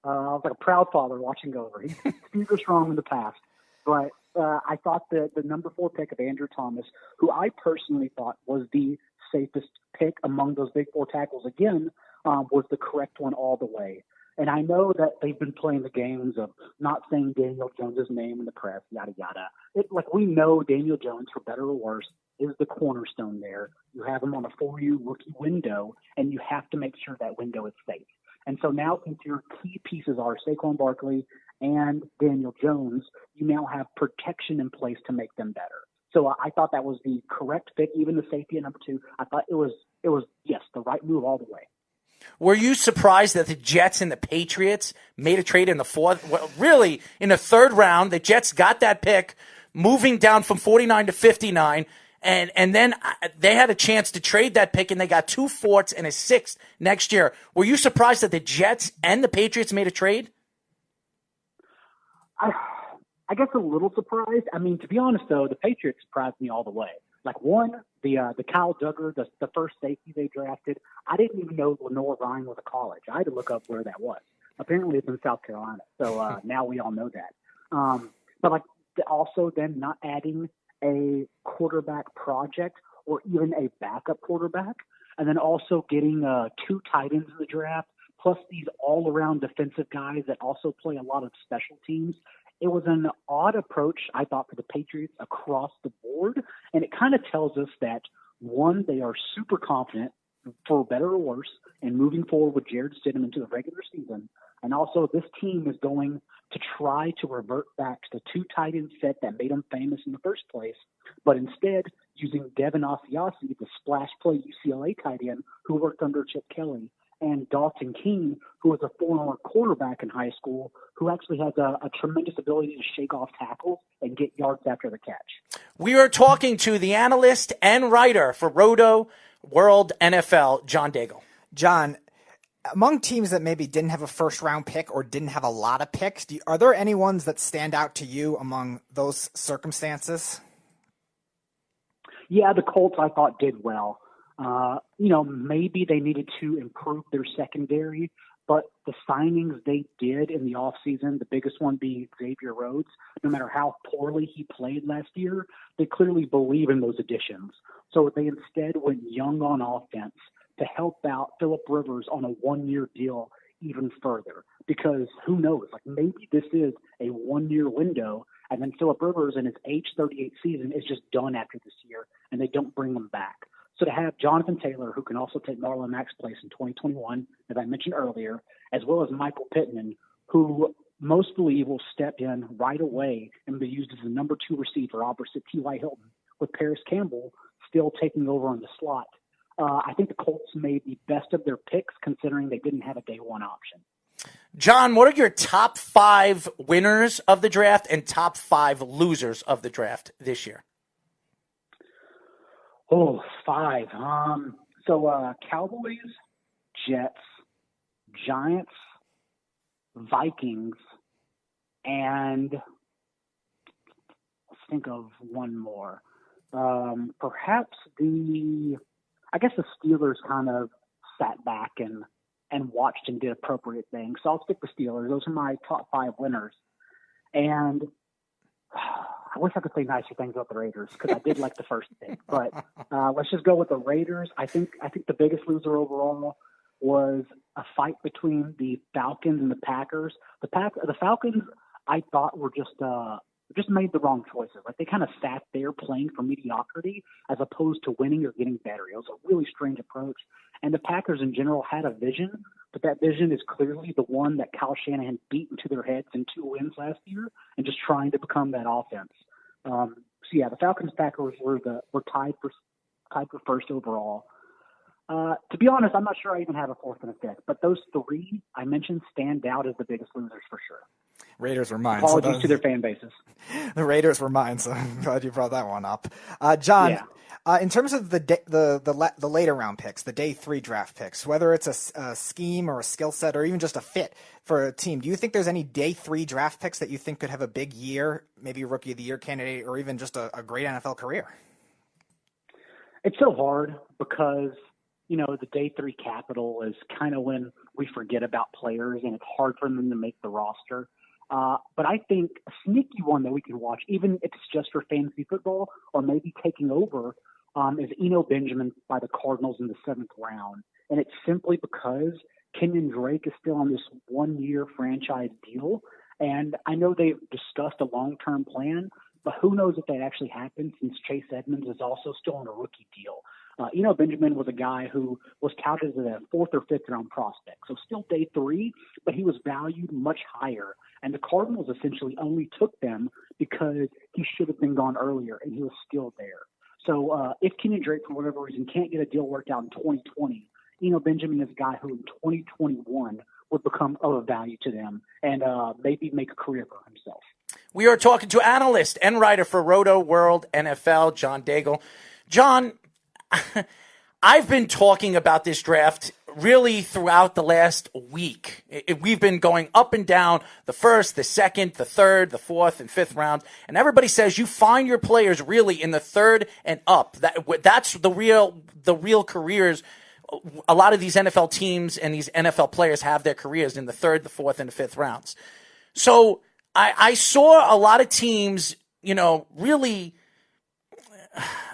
I was like a proud father watching over. He's super strong in the past. But I thought that the number 4 pick of Andrew Thomas, who I personally thought was the safest pick among those big 4 tackles again, was the correct one all the way. And I know that they've been playing the games of not saying Daniel Jones' name in the press, yada, yada. We know Daniel Jones, for better or worse, is the cornerstone there. You have him on a 4-year rookie window, and you have to make sure that window is safe. And so now, since your key pieces are Saquon Barkley and Daniel Jones, you now have protection in place to make them better. So I thought that was the correct pick, even the safety at number 2. I thought it was yes, the right move all the way. Were you surprised that the Jets and the Patriots made a trade in the 4th? Well, really, in the 3rd round, the Jets got that pick, moving down from 49 to 59, and then they had a chance to trade that pick, and they got 2 4ths and a 6th next year. Were you surprised that the Jets and the Patriots made a trade? I guess a little surprised. I mean, to be honest, though, the Patriots surprised me all the way. The Kyle Duggar, the first safety they drafted, I didn't even know Lenore Ryan was a college. I had to look up where that was. Apparently it's in South Carolina. So now we all know that. But also then not adding a quarterback project or even a backup quarterback, and then also getting 2 tight ends in the draft, plus these all-around defensive guys that also play a lot of special teams. It was an odd approach, I thought, for the Patriots across the board, and it kind of tells us that, one, they are super confident, for better or worse, in moving forward with Jared Stidham into the regular season, and also this team is going to try to revert back to the 2 tight end set that made them famous in the first place, but instead using Devin Asiasi, the splash play UCLA tight end who worked under Chip Kelly, and Dalton Keene, who was a former quarterback in high school, who actually has a tremendous ability to shake off tackles and get yards after the catch. We are talking to the analyst and writer for Rotoworld NFL, John Daigle. John, among teams that maybe didn't have a first-round pick or didn't have a lot of picks, are there any ones that stand out to you among those circumstances? Yeah, the Colts, I thought, did well. Maybe they needed to improve their secondary, but the signings they did in the offseason, the biggest one being Xavier Rhodes, no matter how poorly he played last year, they clearly believe in those additions. So they instead went young on offense to help out Phillip Rivers on a 1-year deal even further. Because who knows, maybe this is a 1-year window, and then Phillip Rivers in his age 38 season is just done after this year, and they don't bring him back. So to have Jonathan Taylor, who can also take Marlon Mack's place in 2021, as I mentioned earlier, as well as Michael Pittman, who most believe will step in right away and be used as the number 2 receiver opposite T.Y. Hilton, with Paris Campbell still taking over on the slot. I think the Colts made the best of their picks considering they didn't have a day 1 option. John, what are your top 5 winners of the draft and top 5 losers of the draft this year? Oh, 5. Cowboys, Jets, Giants, Vikings, and let's think of one more. Perhaps the Steelers kind of sat back and watched and did appropriate things. So I'll stick with Steelers. Those are my top 5 winners. And I wish I could say nicer things about the Raiders because I did like the first pick. But let's just go with the Raiders. I think the biggest loser overall was a fight between the Falcons and the Packers. The Falcons, I thought, were just made the wrong choices. They kind of sat there playing for mediocrity as opposed to winning or getting better. It was a really strange approach. And the Packers in general had a vision, but that vision is clearly the one that Kyle Shanahan beat into their heads in 2 wins last year and just trying to become that offense. The Falcons Packers were tied for first overall. To be honest, I'm not sure I even have a 4th and a 5th, but those 3 I mentioned stand out as the biggest losers for sure. Raiders were mine. Apologies to their fan bases. The Raiders were mine, so I'm glad you brought that one up. John, in terms of the later round picks, the day 3 draft picks, whether it's a scheme or a skill set or even just a fit for a team, do you think there's any day 3 draft picks that you think could have a big year, maybe a rookie of the year candidate, or even just a great NFL career? It's so hard because the day 3 capital is kind of when we forget about players and it's hard for them to make the roster. But I think a sneaky one that we can watch, even if it's just for fantasy football or maybe taking over, is Eno Benjamin by the Cardinals in the 7th round. And it's simply because Kenyon Drake is still on this 1-year franchise deal. And I know they've discussed a long-term plan, but who knows if that actually happens since Chase Edmonds is also still on a rookie deal. Eno Benjamin was a guy who was touted as a 4th or 5th round prospect. So still day 3, but he was valued much higher. And the Cardinals essentially only took them because he should have been gone earlier and he was still there. So if Kenyon Drake, for whatever reason, can't get a deal worked out in 2020, Eno Benjamin is a guy who in 2021 would become of value to them and maybe make a career for himself. We are talking to analyst and writer for Rotoworld NFL, John Daigle. John, I've been talking about this draft really throughout the last week. We've been going up and down the 1st, the 2nd, the 3rd, the 4th, and 5th round, and everybody says you find your players really in the 3rd and up. That's the real careers. A lot of these NFL teams and these NFL players have their careers in the 3rd, the 4th, and the 5th rounds. So I saw a lot of teams, really,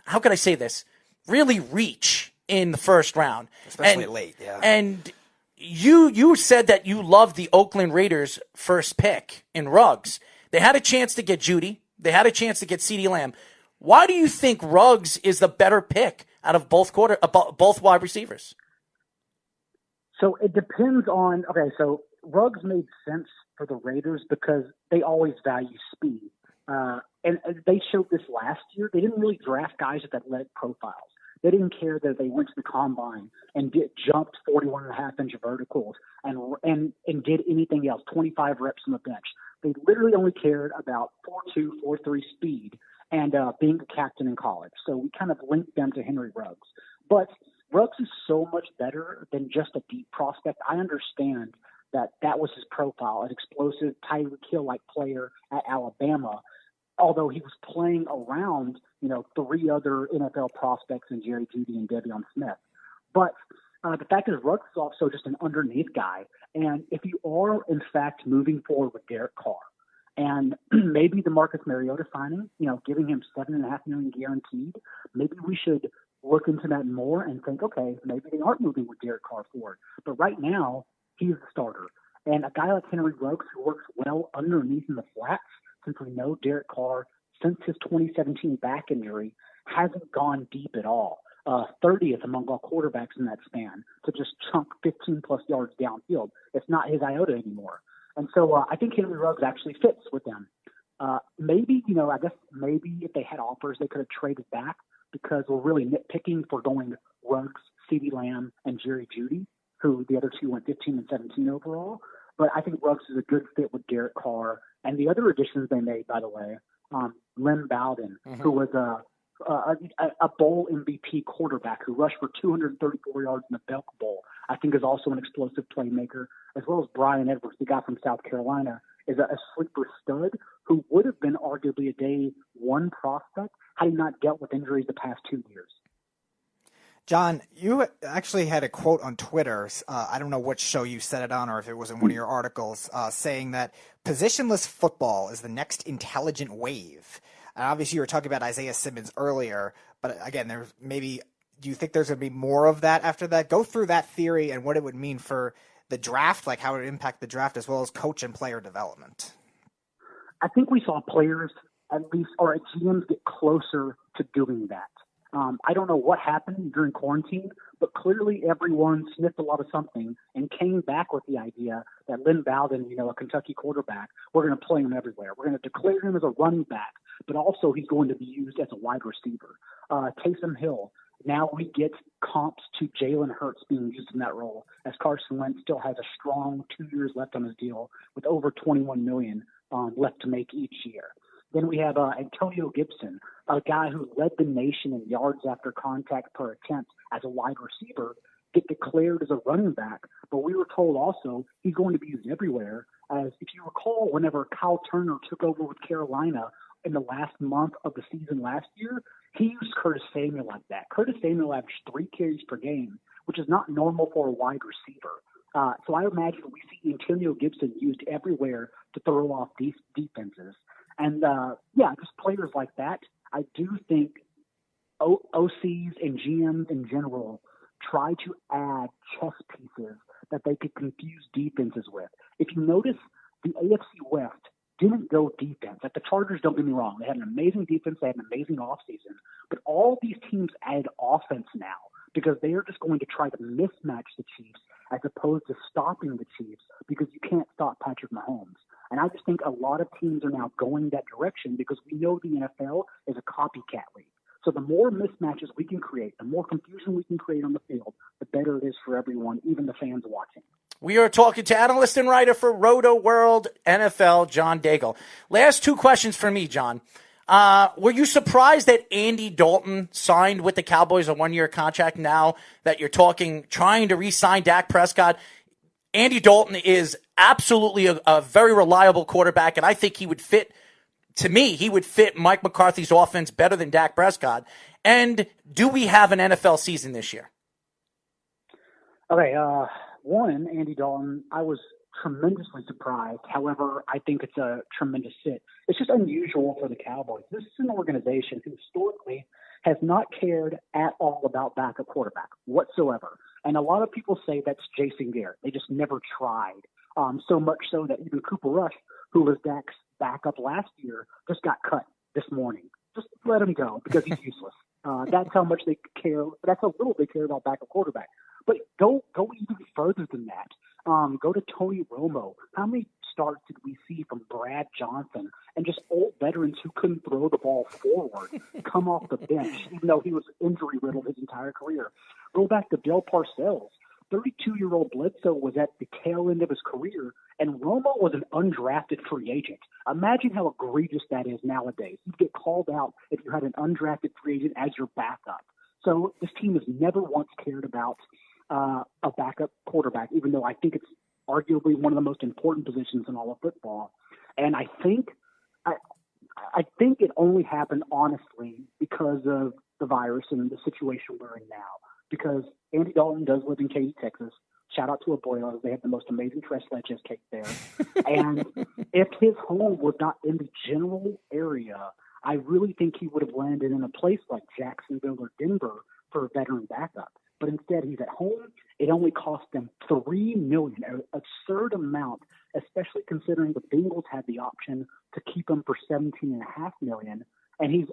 how can I say this? Really reach in the 1st round. Especially late, yeah. And you said that you loved the Oakland Raiders' first pick in Ruggs. They had a chance to get Judy. They had a chance to get CeeDee Lamb. Why do you think Ruggs is the better pick out of both wide receivers? So it depends on – okay, so Ruggs made sense for the Raiders because they always value speed. And they showed this last year. They didn't really draft guys with athletic profiles. They didn't care that they went to the combine and jumped 41.5-inch verticals and did anything else, 25 reps on the bench. They literally only cared about 4.2, 4.3 speed and being a captain in college. So we kind of linked them to Henry Ruggs. But Ruggs is so much better than just a deep prospect. I understand that was his profile, an explosive Tyreek Hill-like player at Alabama, although he was playing around, 3 other NFL prospects in Jerry Jeudy and De'Veon Smith. But the fact is Ruggs is also just an underneath guy. And if you are, in fact, moving forward with Derek Carr and maybe the Marcus Mariota signing, giving him $7.5 million guaranteed, maybe we should look into that more and think, okay, maybe they aren't moving with Derek Carr forward. But right now, he's the starter. And a guy like Henry Ruggs who works well underneath in the flats, since we know Derek Carr, since his 2017 back injury, hasn't gone deep at all. 30th among all quarterbacks in that span to just chunk 15-plus yards downfield. It's not his iota anymore. And so I think Henry Ruggs actually fits with them. Maybe, I guess maybe if they had offers, they could have traded back because we're really nitpicking for going Ruggs, CeeDee Lamb, and Jerry Jeudy, who the other two went 15 and 17 overall. But I think Ruggs is a good fit with Derek Carr. And the other additions they made, by the way, Lynn Bowden, who was a bowl MVP quarterback who rushed for 234 yards in the Belk Bowl, I think is also an explosive playmaker, as well as Brian Edwards, the guy from South Carolina, is a sleeper stud who would have been arguably a day 1 prospect had he not dealt with injuries the past 2 years. John, you actually had a quote on Twitter. I don't know which show you said it on or if it was in one of your articles, saying that positionless football is the next intelligent wave. And obviously, you were talking about Isaiah Simmons earlier, but again, do you think there's going to be more of that after that? Go through that theory and what it would mean for the draft, like how it would impact the draft, as well as coach and player development. I think we saw players at least, or GMs get closer to doing that. I don't know what happened during quarantine, but clearly everyone sniffed a lot of something and came back with the idea that Lynn Bowden, a Kentucky quarterback, we're going to play him everywhere. We're going to declare him as a running back, but also he's going to be used as a wide receiver. Taysom Hill, now we get comps to Jalen Hurts being used in that role, as Carson Wentz still has a strong 2 years left on his deal with over $21 million left to make each year. Then we have Antonio Gibson, a guy who led the nation in yards after contact per attempt as a wide receiver, get declared as a running back. But we were told also he's going to be used everywhere. As if you recall, whenever Kyle Turner took over with Carolina in the last month of the season last year, he used Curtis Samuel like that. Curtis Samuel averaged 3 carries per game, which is not normal for a wide receiver. So I imagine we see Antonio Gibson used everywhere to throw off these defenses. And, just players like that. I do think OCs and GMs in general try to add chess pieces that they could confuse defenses with. If you notice, the AFC West didn't go defense. Like the Chargers, don't get me wrong, they had an amazing defense, they had an amazing offseason, but all these teams add offense now because they are just going to try to mismatch the Chiefs as opposed to stopping the Chiefs because you can't stop Patrick Mahomes. And I just think a lot of teams are now going that direction because we know the NFL is a copycat league. So the more mismatches we can create, the more confusion we can create on the field, the better it is for everyone, even the fans watching. We are talking to analyst and writer for Rotoworld NFL, John Daigle. Last two questions for me, John. Were you surprised that Andy Dalton signed with the Cowboys a one-year contract now that you're trying to re-sign Dak Prescott? Andy Dalton is absolutely a very reliable quarterback, and I think he would fit Mike McCarthy's offense better than Dak Prescott. And do we have an NFL season this year? Okay, one, Andy Dalton, I was tremendously surprised. However, I think it's a tremendous fit. It's just unusual for the Cowboys. This is an organization who historically has not cared at all about backup quarterback whatsoever. And a lot of people say that's Jason Garrett. They just never tried. So much so that even Cooper Rush, who was Dak's backup last year, just got cut this morning. Just let him go because he's useless. That's how much they care. That's how little they care about backup quarterback. But go even further than that. Go to Tony Romo. How many starts did we see from Brad Johnson and just old veterans who couldn't throw the ball forward come off the bench, even though he was injury-riddled his entire career? Go back to Bill Parcells. 32-year-old Bledsoe was at the tail end of his career, and Romo was an undrafted free agent. Imagine how egregious that is nowadays. You'd get called out if you had an undrafted free agent as your backup. So this team has never once cared about a backup quarterback, even though I think it's arguably one of the most important positions in all of football. And I think it only happened honestly because of the virus and the situation we're in now. Because Andy Dalton does live in Katy, Texas. Shout out to Abuelos. They have the most amazing tres leches cake there. And if his home was not in the general area, I really think he would have landed in a place like Jacksonville or Denver for a veteran backup. But instead, he's at home. It only cost them $3 million, an absurd amount, especially considering the Bengals had the option to keep him for $17.5 million. And he's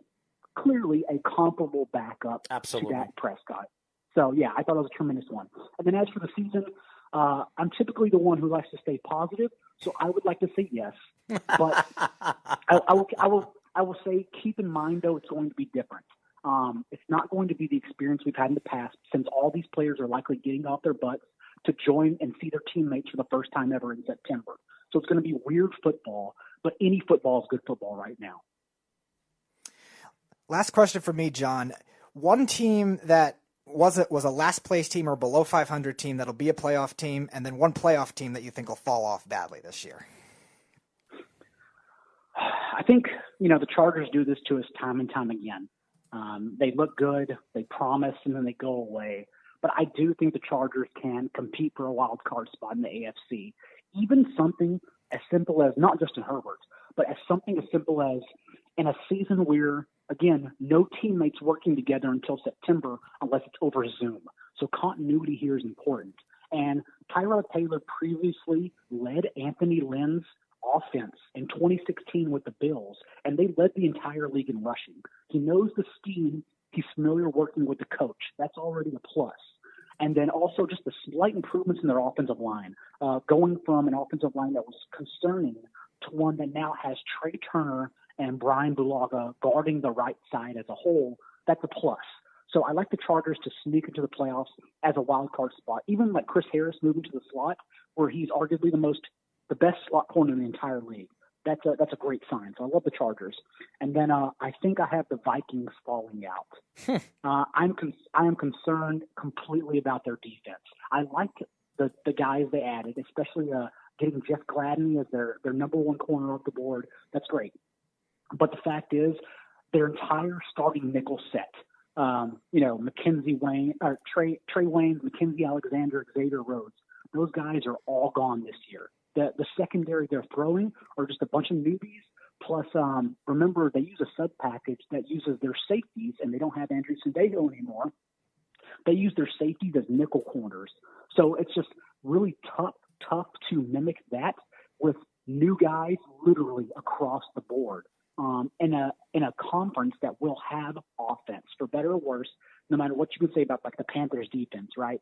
clearly a comparable backup to Dak Prescott. So, yeah, I thought it was a tremendous one. And then as for the season, I'm typically the one who likes to stay positive, so I would like to say yes. But I will say keep in mind, though, it's going to be different. It's not going to be the experience we've had in the past, since all these players are likely getting off their butts to join and see their teammates for the first time ever in September. So it's going to be weird football, but any football is good football right now. Last question for me, John. One team that was a last place team or below 500 team that'll be a playoff team, and then one playoff team that you think will fall off badly this year. I think, the Chargers do this to us time and time again. They look good, they promise, and then they go away. But I do think the Chargers can compete for a wild card spot in the AFC. Even something as simple as, not Justin Herbert, but as something as simple as in a season where, again, no teammates working together until September unless it's over Zoom. So continuity here is important. And Tyrod Taylor previously led Anthony Lynn's offense in 2016 with the Bills, and they led the entire league in rushing. He knows the scheme. He's familiar working with the coach. That's already a plus. And then also just the slight improvements in their offensive line, going from an offensive line that was concerning to one that now has Trey Turner and Brian Bulaga guarding the right side as a whole. That's a plus. So I like the Chargers to sneak into the playoffs as a wild card spot. Even like Chris Harris moving to the slot, where he's arguably the best slot corner in the entire league. That's a great sign. So I love the Chargers. And then I think I have the Vikings falling out. I am concerned completely about their defense. I like the guys they added, especially getting Jeff Gladney as their number one corner off the board. That's great. But the fact is, their entire starting nickel set Mackenzie Wayne, or Trey Waynes, Mackenzie Alexander, Xavier Rhodes. Those guys are all gone this year. The secondary they're throwing are just a bunch of newbies. Plus, remember, they use a sub package that uses their safeties, and they don't have Andrew Daigle anymore. They use their safeties as nickel corners. So it's just really tough to mimic that with new guys literally across the board. In a conference that will have offense, for better or worse, no matter what you can say about like the Panthers defense, right?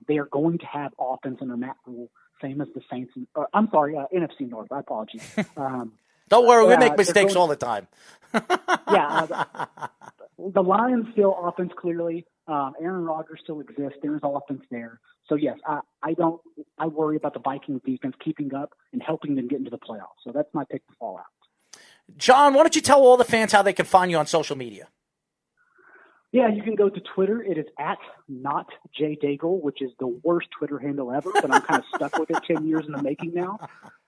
They are going to have offense under Matt Rule, same as the Saints. NFC North. I apologize. Don't worry, we make mistakes all the time. The Lions still offense clearly. Aaron Rodgers still exists. There's offense there. So yes, I worry about the Vikings defense keeping up and helping them get into the playoffs. So that's my pick to fall out. John, why don't you tell all the fans how they can find you on social media? Yeah, you can go to Twitter. It is at @NotJDaigle, which is the worst Twitter handle ever, but I'm kind of stuck with it 10 years in the making now.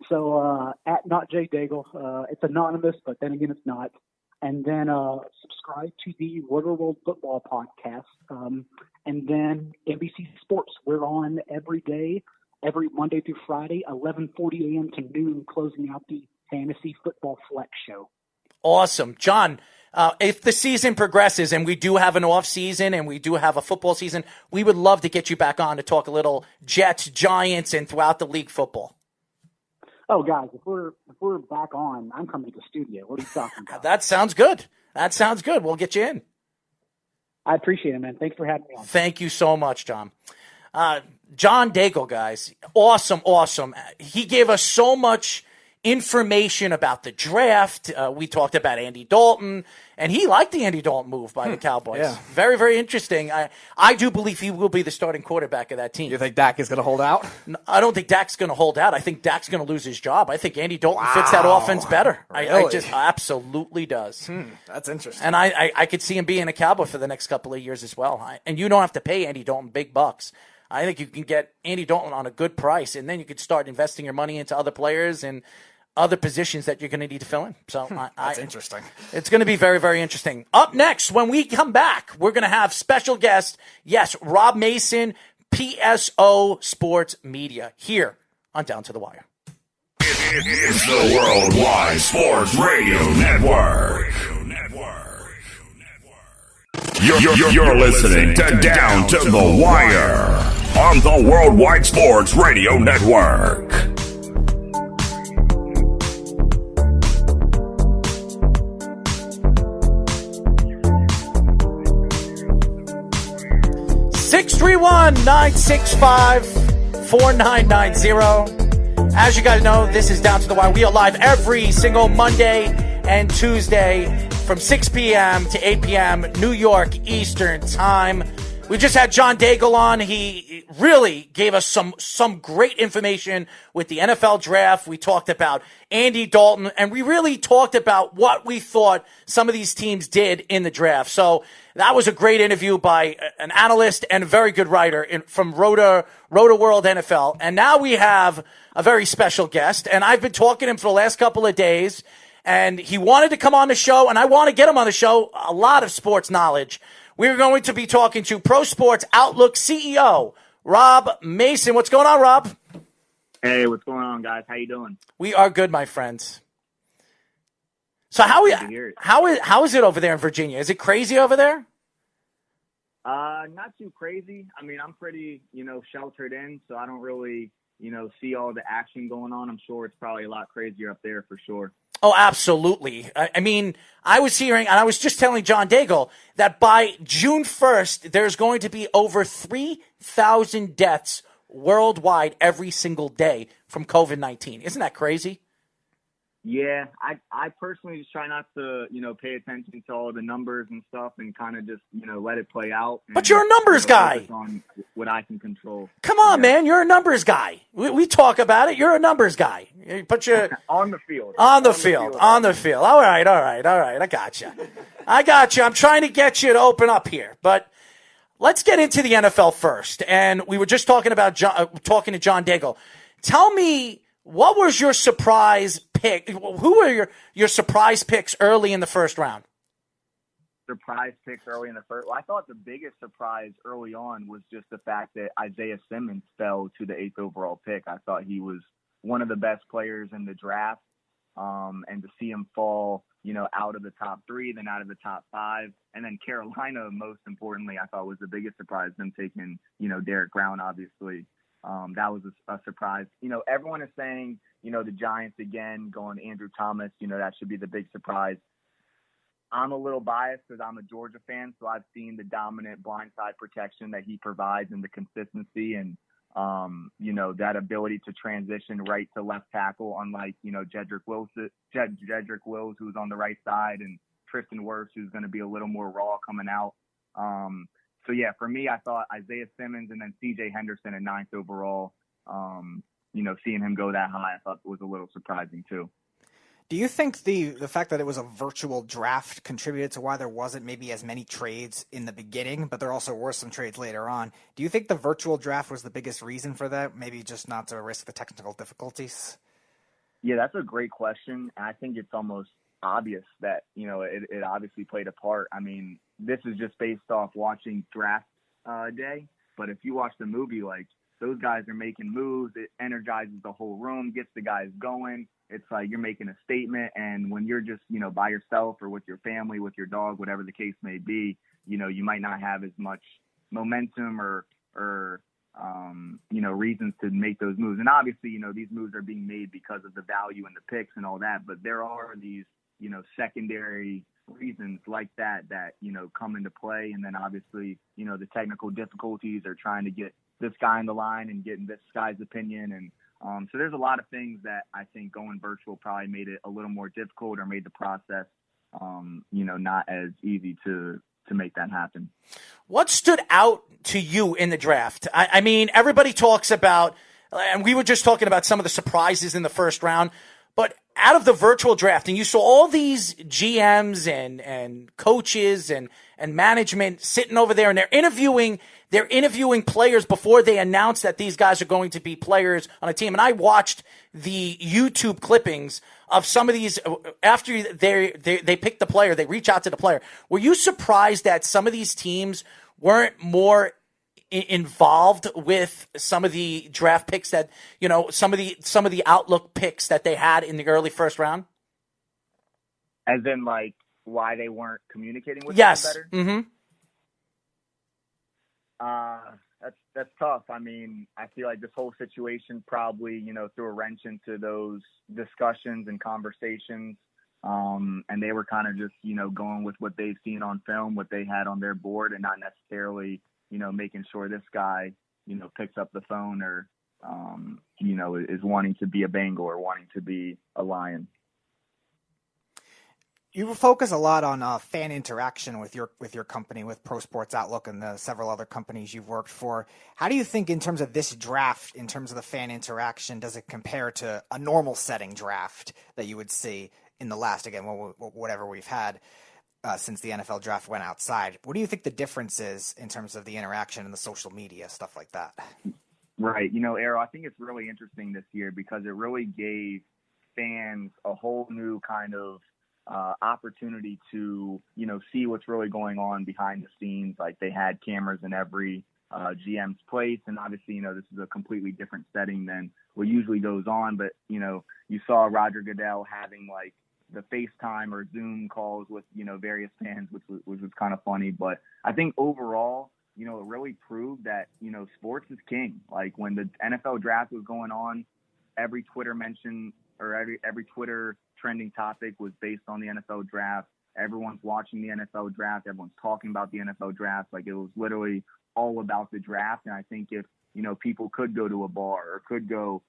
So at @NotJDaigle. It's anonymous, but then again, it's not. And then subscribe to the Rotoworld Football Podcast. And then NBC Sports. We're on every day, every Monday through Friday, 11:40 a.m. to noon, closing out the Fantasy Football Flex Show. Awesome. John, if the season progresses and we do have an off season and we do have a football season, we would love to get you back on to talk a little Jets, Giants, and throughout the league football. Oh, guys, if we're back on, I'm coming to the studio. What are you talking about? That sounds good. We'll get you in. I appreciate it, man. Thanks for having me on. Thank you so much, John. John Daigle, guys. Awesome. He gave us so much information about the draft. We talked about Andy Dalton, and he liked the Andy Dalton move by the Cowboys. Yeah. Very, very interesting. I do believe he will be the starting quarterback of that team. You think Dak is going to hold out? No, I don't think Dak's going to hold out. I think Dak's going to lose his job. I think Andy Dalton fits that offense better. Really? I just absolutely does. That's interesting. And I could see him being a Cowboy for the next couple of years as well. And you don't have to pay Andy Dalton big bucks. I think you can get Andy Dalton on a good price, and then you could start investing your money into other players and other positions that you're going to need to fill in. So that's interesting. It's going to be very, very interesting. Up next, when we come back, we're going to have special guest, yes, Rob Mason, PSO Sports Media, here on Down to the Wire. It's the Worldwide Sports Radio Network. You're listening to Down to the Wire on the Worldwide Sports Radio Network. (631-965-4990). As you guys know, this is Down to the Wire. We are live every single Monday and Tuesday from 6 p.m. to 8 p.m. New York Eastern Time. We just had John Daigle on. He really gave us some great information with the NFL draft. We talked about Andy Dalton, and we really talked about what we thought some of these teams did in the draft. So that was a great interview by an analyst and a very good writer from Rotoworld NFL. And now we have a very special guest, and I've been talking to him for the last couple of days, and he wanted to come on the show, and I want to get him on the show. A lot of sports knowledge. We're going to be talking to Pro Sports Outlook CEO, Rob Mason. What's going on, Rob? Hey, what's going on, guys? How you doing? We are good, my friends. So how is it over there in Virginia? Is it crazy over there? Not too crazy. I mean, I'm pretty, sheltered in, so I don't really, see all the action going on. I'm sure it's probably a lot crazier up there for sure. Oh, absolutely. I mean, I was hearing, and I was just telling John Daigle that by June 1st, there's going to be over 3,000 deaths worldwide every single day from COVID-19. Isn't that crazy? Yeah, I personally just try not to, pay attention to all the numbers and stuff and kind of just, let it play out. But you're a numbers guy. Focus on what I can control. Come on, man. You're a numbers guy. We talk about it. You're a numbers guy. But you're on the field. On the field. All right. I got you. I'm trying to get you to open up here. But let's get into the NFL first. And we were just talking about talking to John Daigle. Tell me, what was your surprise pick? Who were your surprise picks early in the first round? surprise picks early in the first. Well, I thought the biggest surprise early on was just the fact that Isaiah Simmons fell to the 8th overall pick. I thought he was one of the best players in the draft. And to see him fall, out of the top 3, then out of the top 5, and then Carolina, most importantly, I thought was the biggest surprise, them taking, Derek Brown, obviously. That was a surprise. Everyone is saying, the Giants again, going Andrew Thomas, that should be the big surprise. I'm a little biased because I'm a Georgia fan, so I've seen the dominant blindside protection that he provides and the consistency and, that ability to transition right to left tackle, unlike, Jedrick Wills, who's on the right side, and Tristan Wirfs, who's going to be a little more raw coming out. So, yeah, for me, I thought Isaiah Simmons and then C.J. Henderson at 9th overall, seeing him go that high, I thought was a little surprising too. Do you think the fact that it was a virtual draft contributed to why there wasn't maybe as many trades in the beginning, but there also were some trades later on? Do you think the virtual draft was the biggest reason for that? Maybe just not to risk the technical difficulties? Yeah, that's a great question. I think it's almost obvious that, it obviously played a part. I mean, this is just based off watching draft day, but if you watch the movie, like, those guys are making moves. It energizes the whole room, gets the guys going. It's like you're making a statement. And when you're just, by yourself or with your family, with your dog, whatever the case may be, you might not have as much momentum or reasons to make those moves. And obviously, these moves are being made because of the value in the picks and all that. But there are these, secondary reasons like that, come into play. And then obviously, the technical difficulties are trying to get this guy in the line and getting this guy's opinion. And so there's a lot of things that I think going virtual probably made it a little more difficult or made the process, not as easy to make that happen. What stood out to you in the draft? I mean, everybody talks about, and we were just talking about some of the surprises in the first round, but out of the virtual draft, and you saw all these GMs and coaches and management sitting over there, and they're interviewing players before they announce that these guys are going to be players on a team. And I watched the YouTube clippings of some of these after they pick the player, they reach out to the player. Were you surprised that some of these teams weren't more involved with some of the draft picks that, some of the outlook picks that they had in the early first round? As in, like, why they weren't communicating with yes. them better? Mm-hmm. That's tough. I mean, I feel like this whole situation probably, threw a wrench into those discussions and conversations. And they were kind of just, going with what they've seen on film, what they had on their board, and not necessarily, making sure this guy, picks up the phone or, is wanting to be a Bengal or wanting to be a Lion. You focus a lot on fan interaction with your company, with Pro Sports Outlook and the several other companies you've worked for. How do you think, in terms of this draft, in terms of the fan interaction, does it compare to a normal setting draft that you would see in the last, again, whatever we've had since the NFL draft went outside? What do you think the difference is in terms of the interaction and the social media, stuff like that? Right. Arrow, I think it's really interesting this year because it really gave fans a whole new kind of opportunity to, see what's really going on behind the scenes. Like, they had cameras in every GM's place. And obviously, this is a completely different setting than what usually goes on. But, you saw Roger Goodell having, like, the FaceTime or Zoom calls with, various fans, which was kind of funny. But I think overall, it really proved that, sports is king. Like, when the NFL draft was going on, every Twitter mention or every Twitter trending topic was based on the NFL draft. Everyone's watching the NFL draft. Everyone's talking about the NFL draft. Like, it was literally all about the draft. And I think if, people could go to a bar or could go,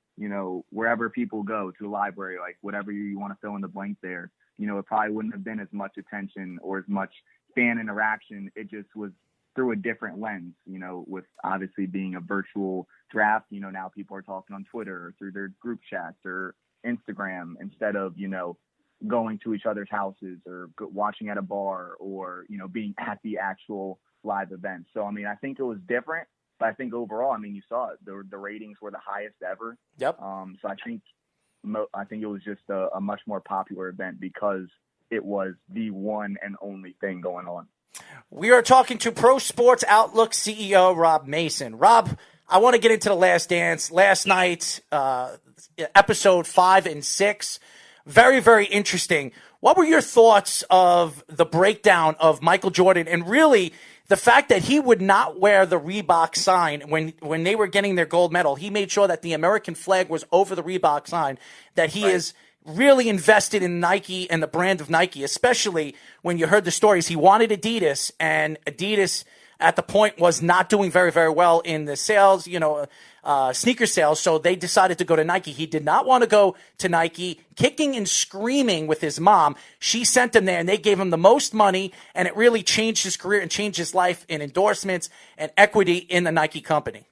wherever people go, to the library, like whatever you want to fill in the blank there, it probably wouldn't have been as much attention or as much fan interaction. It just was through a different lens, with obviously being a virtual draft. Now people are talking on Twitter or through their group chats or Instagram instead of, going to each other's houses or watching at a bar or, being at the actual live event. So, I mean, I think it was different, but I think overall, I mean, you saw it, the ratings were the highest ever. Yep. So I think it was just a much more popular event because it was the one and only thing going on. We are talking to Pro Sports Outlook CEO Rob Mason. Rob, I want to get into The Last Dance. Last night, episode 5 and 6, very, very interesting. What were your thoughts of the breakdown of Michael Jordan and really the fact that he would not wear the Reebok sign when they were getting their gold medal? He made sure that the American flag was over the Reebok sign, that he is really invested in Nike and the brand of Nike, especially when you heard the stories. He wanted Adidas, and Adidas at the point was not doing very, very well in the sales, sneaker sales. So they decided to go to Nike. He did not want to go to Nike, kicking and screaming with his mom. She sent him there and they gave him the most money, and it really changed his career and changed his life in endorsements and equity in the Nike company.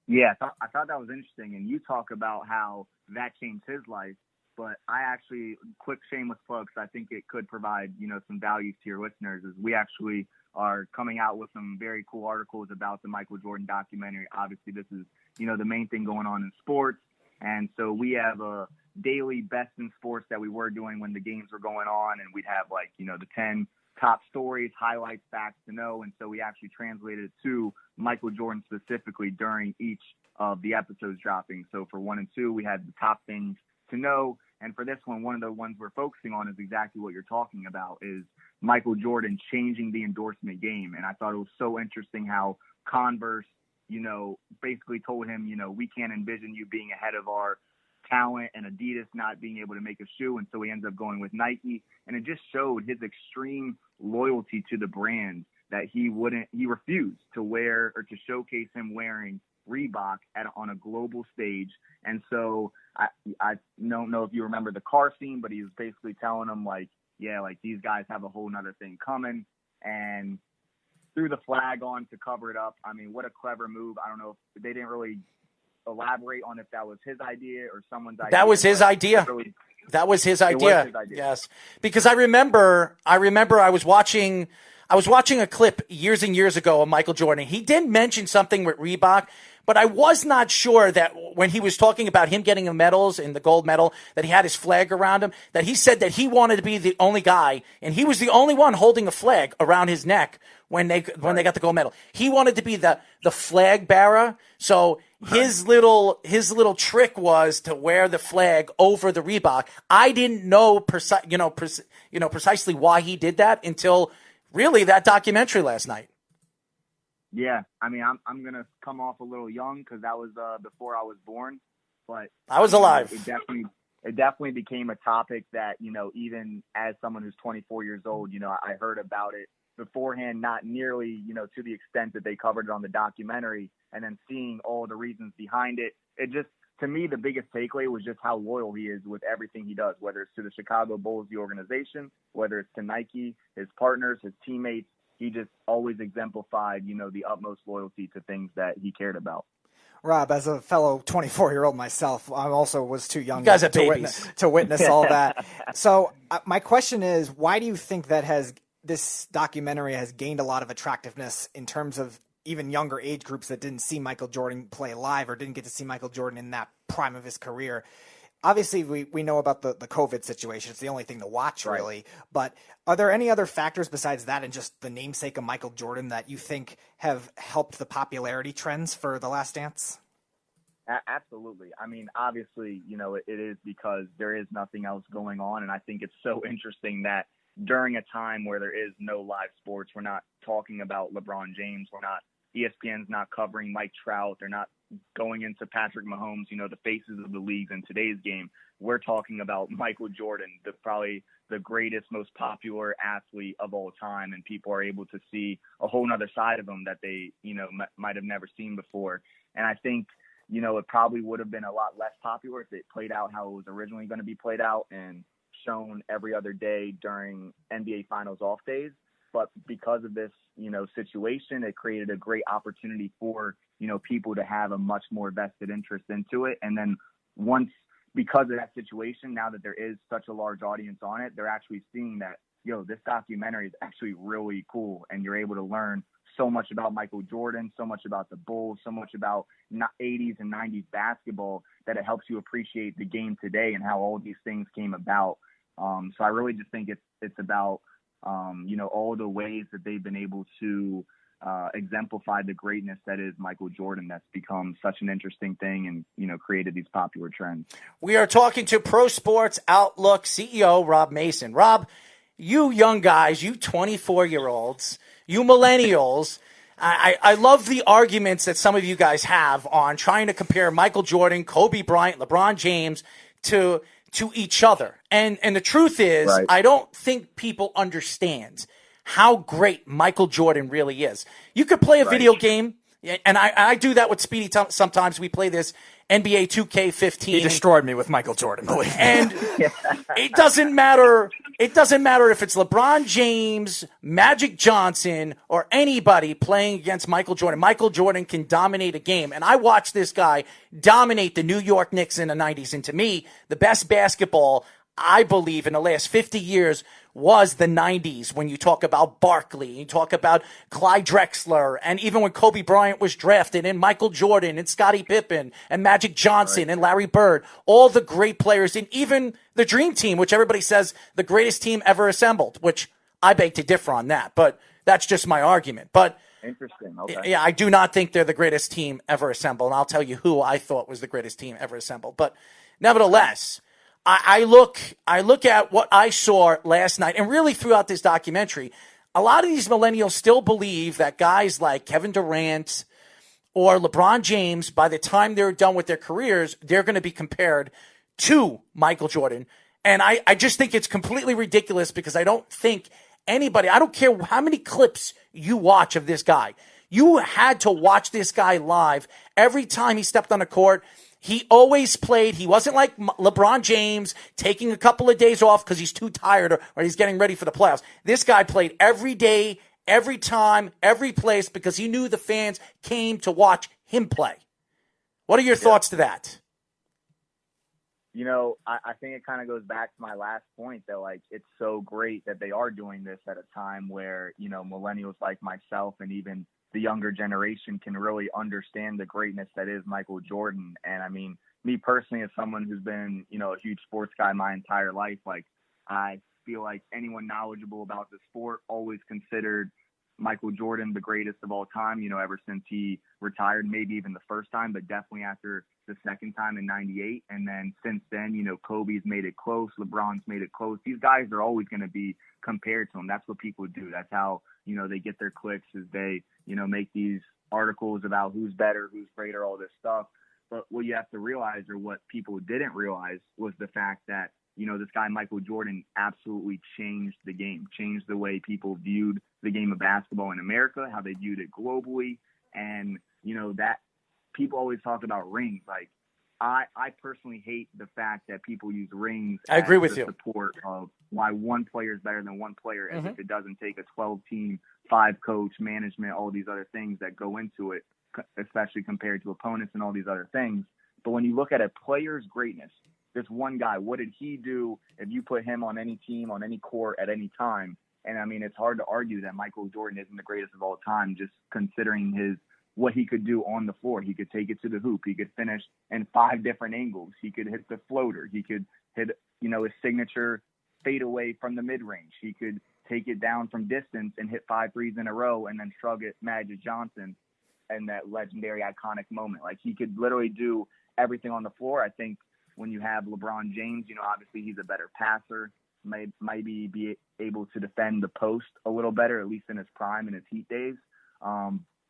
Yeah, I thought that was interesting. And you talk about how that changed his life. But I actually, quick shameless plug, because I think it could provide, some value to your listeners, is we actually are coming out with some very cool articles about the Michael Jordan documentary. Obviously, this is, the main thing going on in sports. And so we have a daily best in sports that we were doing when the games were going on. And we'd have the 10 top stories, highlights, facts to know. And so we actually translated it to Michael Jordan specifically during each of the episodes dropping. So for 1 and 2, we had the top things to know. And for this one of the ones we're focusing on is exactly what you're talking about, is Michael Jordan changing the endorsement game. And I thought it was so interesting how Converse, basically told him, we can't envision you being ahead of our talent, and Adidas not being able to make a shoe. And so he ends up going with Nike. And it just showed his extreme loyalty to the brand, that he refused to wear or to showcase him wearing Reebok on a global stage. And so I don't know if you remember the car scene, but he was basically telling them these guys have a whole nother thing coming, and threw the flag on to cover it up. I mean, what a clever move. I don't know if they didn't really elaborate on if that was his idea or someone's idea. That was his idea. That was his idea. Yes. Because I remember I was watching a clip years and years ago of Michael Jordan. He did mention something with Reebok, but I was not sure that when he was talking about him getting the medals and the gold medal, that he had his flag around him, that he said that he wanted to be the only guy, and he was the only one holding a flag around his neck when they got the gold medal. He wanted to be the flag bearer. So his little trick was to wear the flag over the Reebok. I didn't know precisely why he did that until really that documentary last night. Yeah, I mean, I'm gonna come off a little young because that was before I was born, but I was alive. It definitely became a topic that, even as someone who's 24 years old, I heard about it beforehand, not nearly, to the extent that they covered it on the documentary, and then seeing all the reasons behind it. It just, to me, the biggest takeaway was just how loyal he is with everything he does, whether it's to the Chicago Bulls, the organization, whether it's to Nike, his partners, his teammates. He just always exemplified, the utmost loyalty to things that he cared about. Rob, as a fellow 24-year-old myself, I also was too young to witness all that. So my question is, why do you think that this documentary has gained a lot of attractiveness in terms of even younger age groups that didn't see Michael Jordan play live or didn't get to see Michael Jordan in that prime of his career? Obviously, we know about the COVID situation. It's the only thing to watch, really. But are there any other factors besides that and just the namesake of Michael Jordan that you think have helped the popularity trends for The Last Dance? Absolutely. I mean, obviously, it is because there is nothing else going on. And I think it's so interesting that during a time where there is no live sports, we're not talking about LeBron James. ESPN's not covering Mike Trout. They're not going into Patrick Mahomes, the faces of the leagues in today's game. We're talking about Michael Jordan, probably the greatest, most popular athlete of all time. And people are able to see a whole nother side of him that they, might have never seen before. And I think, it probably would have been a lot less popular if it played out how it was originally going to be played out and shown every other day during NBA Finals off days. But because of this, situation, it created a great opportunity for, people to have a much more vested interest into it. And then because of that situation, now that there is such a large audience on it, they're actually seeing that, this documentary is actually really cool. And you're able to learn so much about Michael Jordan, so much about the Bulls, so much about 80s and 90s basketball that it helps you appreciate the game today and how all these things came about. So I really just think it's about, all the ways that they've been able to exemplify the greatness that is Michael Jordan. That's become such an interesting thing and, created these popular trends. We are talking to Pro Sports Outlook CEO Rob Mason. Rob, you young guys, you 24-year-olds, you millennials, I love the arguments that some of you guys have on trying to compare Michael Jordan, Kobe Bryant, LeBron James to each other. And the truth is, right, I don't think people understand how great Michael Jordan really is. You could play a video game, and I do that with Speedy sometimes. We play this NBA 2K15. He destroyed me with Michael Jordan, believe me. And it doesn't matter. It doesn't matter if it's LeBron James, Magic Johnson, or anybody playing against Michael Jordan. Michael Jordan can dominate a game. And I watched this guy dominate the New York Knicks in the 90s. And to me, the best basketball, I believe, in the last 50 years was the 90s. When you talk about Barkley, you talk about Clyde Drexler, and even when Kobe Bryant was drafted, and Michael Jordan, and Scottie Pippen, and Magic Johnson, and Larry Bird, all the great players, and even the Dream Team, which everybody says the greatest team ever assembled, which I beg to differ on that, but that's just my argument. But interesting. Okay. Yeah, I do not think they're the greatest team ever assembled, and I'll tell you who I thought was the greatest team ever assembled. But nevertheless, I look at what I saw last night, and really throughout this documentary, a lot of these millennials still believe that guys like Kevin Durant or LeBron James, by the time they're done with their careers, they're going to be compared to Michael Jordan. And I just think it's completely ridiculous, because I don't think anybody, I don't care how many clips you watch of this guy, you had to watch this guy live. Every time he stepped on the court, he always played. He wasn't like LeBron James taking a couple of days off because he's too tired or he's getting ready for the playoffs. This guy played every day, every time, every place, because he knew the fans came to watch him play. What are your thoughts to that? I think it kind of goes back to my last point that, like, it's so great that they are doing this at a time where, millennials like myself and even the younger generation can really understand the greatness that is Michael Jordan. And I mean, me personally, as someone who's been, a huge sports guy my entire life, like, I feel like anyone knowledgeable about the sport always considered Michael Jordan the greatest of all time, ever since he retired, maybe even the first time, but definitely after the second time in 98. And then since then, Kobe's made it close. LeBron's made it close. These guys are always going to be compared to him. That's what people do. That's how, they get their clicks, is they, make these articles about who's better, who's greater, all this stuff. But what you have to realize, or what people didn't realize, was the fact that, this guy, Michael Jordan, absolutely changed the game, changed the way people viewed the game of basketball in America, how they viewed it globally. And, that people always talk about rings. Like, I personally hate the fact that people use rings I agree with the you. support of why one player is better than one player, as if it doesn't take a 12-team, 5-coach management, all these other things that go into it, especially compared to opponents and all these other things. But when you look at a player's greatness, this one guy, what did he do if you put him on any team, on any court, at any time? And I mean, it's hard to argue that Michael Jordan isn't the greatest of all time, just considering what he could do on the floor. He could take it to the hoop. He could finish in 5 different angles. He could hit the floater. He could hit, his signature fadeaway from the mid-range. He could take it down from distance and hit 5 threes in a row and then shrug at Magic Johnson in that legendary, iconic moment. Like, he could literally do everything on the floor. I think when you have LeBron James, obviously he's a better passer, maybe be able to defend the post a little better, at least in his prime and his Heat days.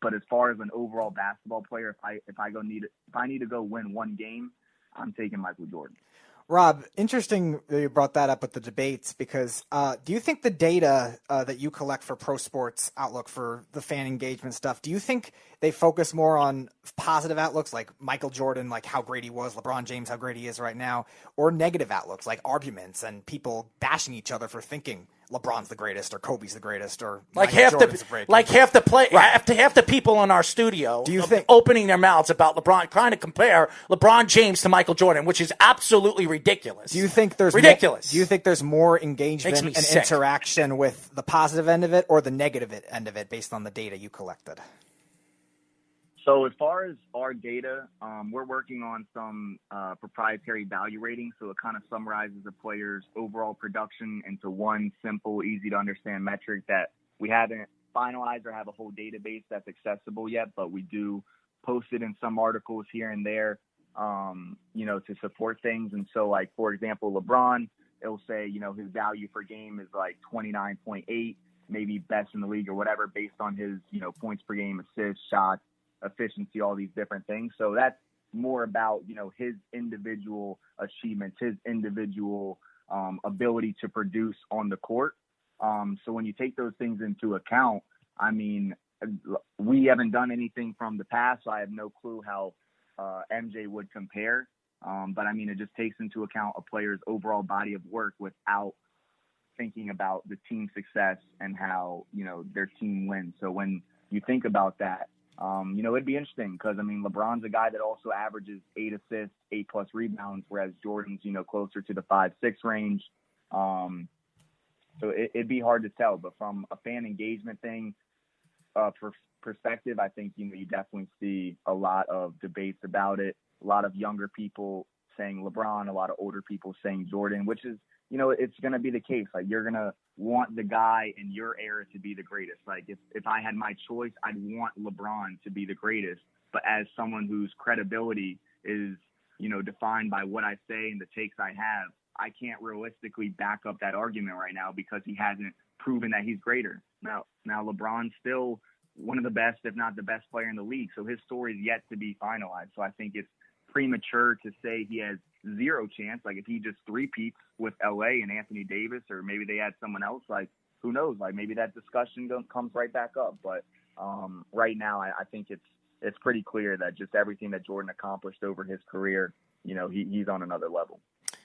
But as far as an overall basketball player, if I need to go win one game, I'm taking Michael Jordan. Rob, interesting that you brought that up with the debates, because do you think the data that you collect for Pro Sports Outlook for the fan engagement stuff, do you think they focus more on positive outlooks like Michael Jordan, like how great he was, LeBron James, how great he is right now, or negative outlooks like arguments and people bashing each other for thinking LeBron's the greatest or Kobe's the greatest or like half the people in our studio opening their mouths about LeBron, trying to compare LeBron James to Michael Jordan, which is absolutely ridiculous. Do you think there's ridiculous? Do you think there's more engagement and interaction with the positive end of it or the negative end of it based on the data you collected? So as far as our data, we're working on some proprietary value rating. So it kind of summarizes a player's overall production into one simple, easy to understand metric that we haven't finalized or have a whole database that's accessible yet, but we do post it in some articles here and there, to support things. And so, like, for example, LeBron, it'll say, his value per game is like 29.8, maybe best in the league or whatever, based on his, points per game, assists, shots, efficiency, all these different things. So that's more about, his individual achievements, his individual ability to produce on the court. So when you take those things into account, I mean, we haven't done anything from the past, so I have no clue how MJ would compare. But I mean, it just takes into account a player's overall body of work without thinking about the team success and how, their team wins. So when you think about that, it'd be interesting because, I mean, LeBron's a guy that also averages 8 assists, 8+ rebounds, whereas Jordan's, closer to the 5-6 range. So it'd be hard to tell. But from a fan engagement thing, perspective, I think, you definitely see a lot of debates about it. A lot of younger people saying LeBron, a lot of older people saying Jordan, which is, it's going to be the case. Like, you're going to want the guy in your era to be the greatest. Like, if I had my choice, I'd want LeBron to be the greatest. But as someone whose credibility is, defined by what I say and the takes I have, I can't realistically back up that argument right now because he hasn't proven that he's greater. Now LeBron's still one of the best, if not the best player in the league. So his story is yet to be finalized. So I think it's premature to say he has zero chance. Like, if he just three-peats with LA and Anthony Davis, or maybe they add someone else, like, who knows? Like, maybe that discussion comes right back up. But right now, I think it's pretty clear that just everything that Jordan accomplished over his career, he's on another level.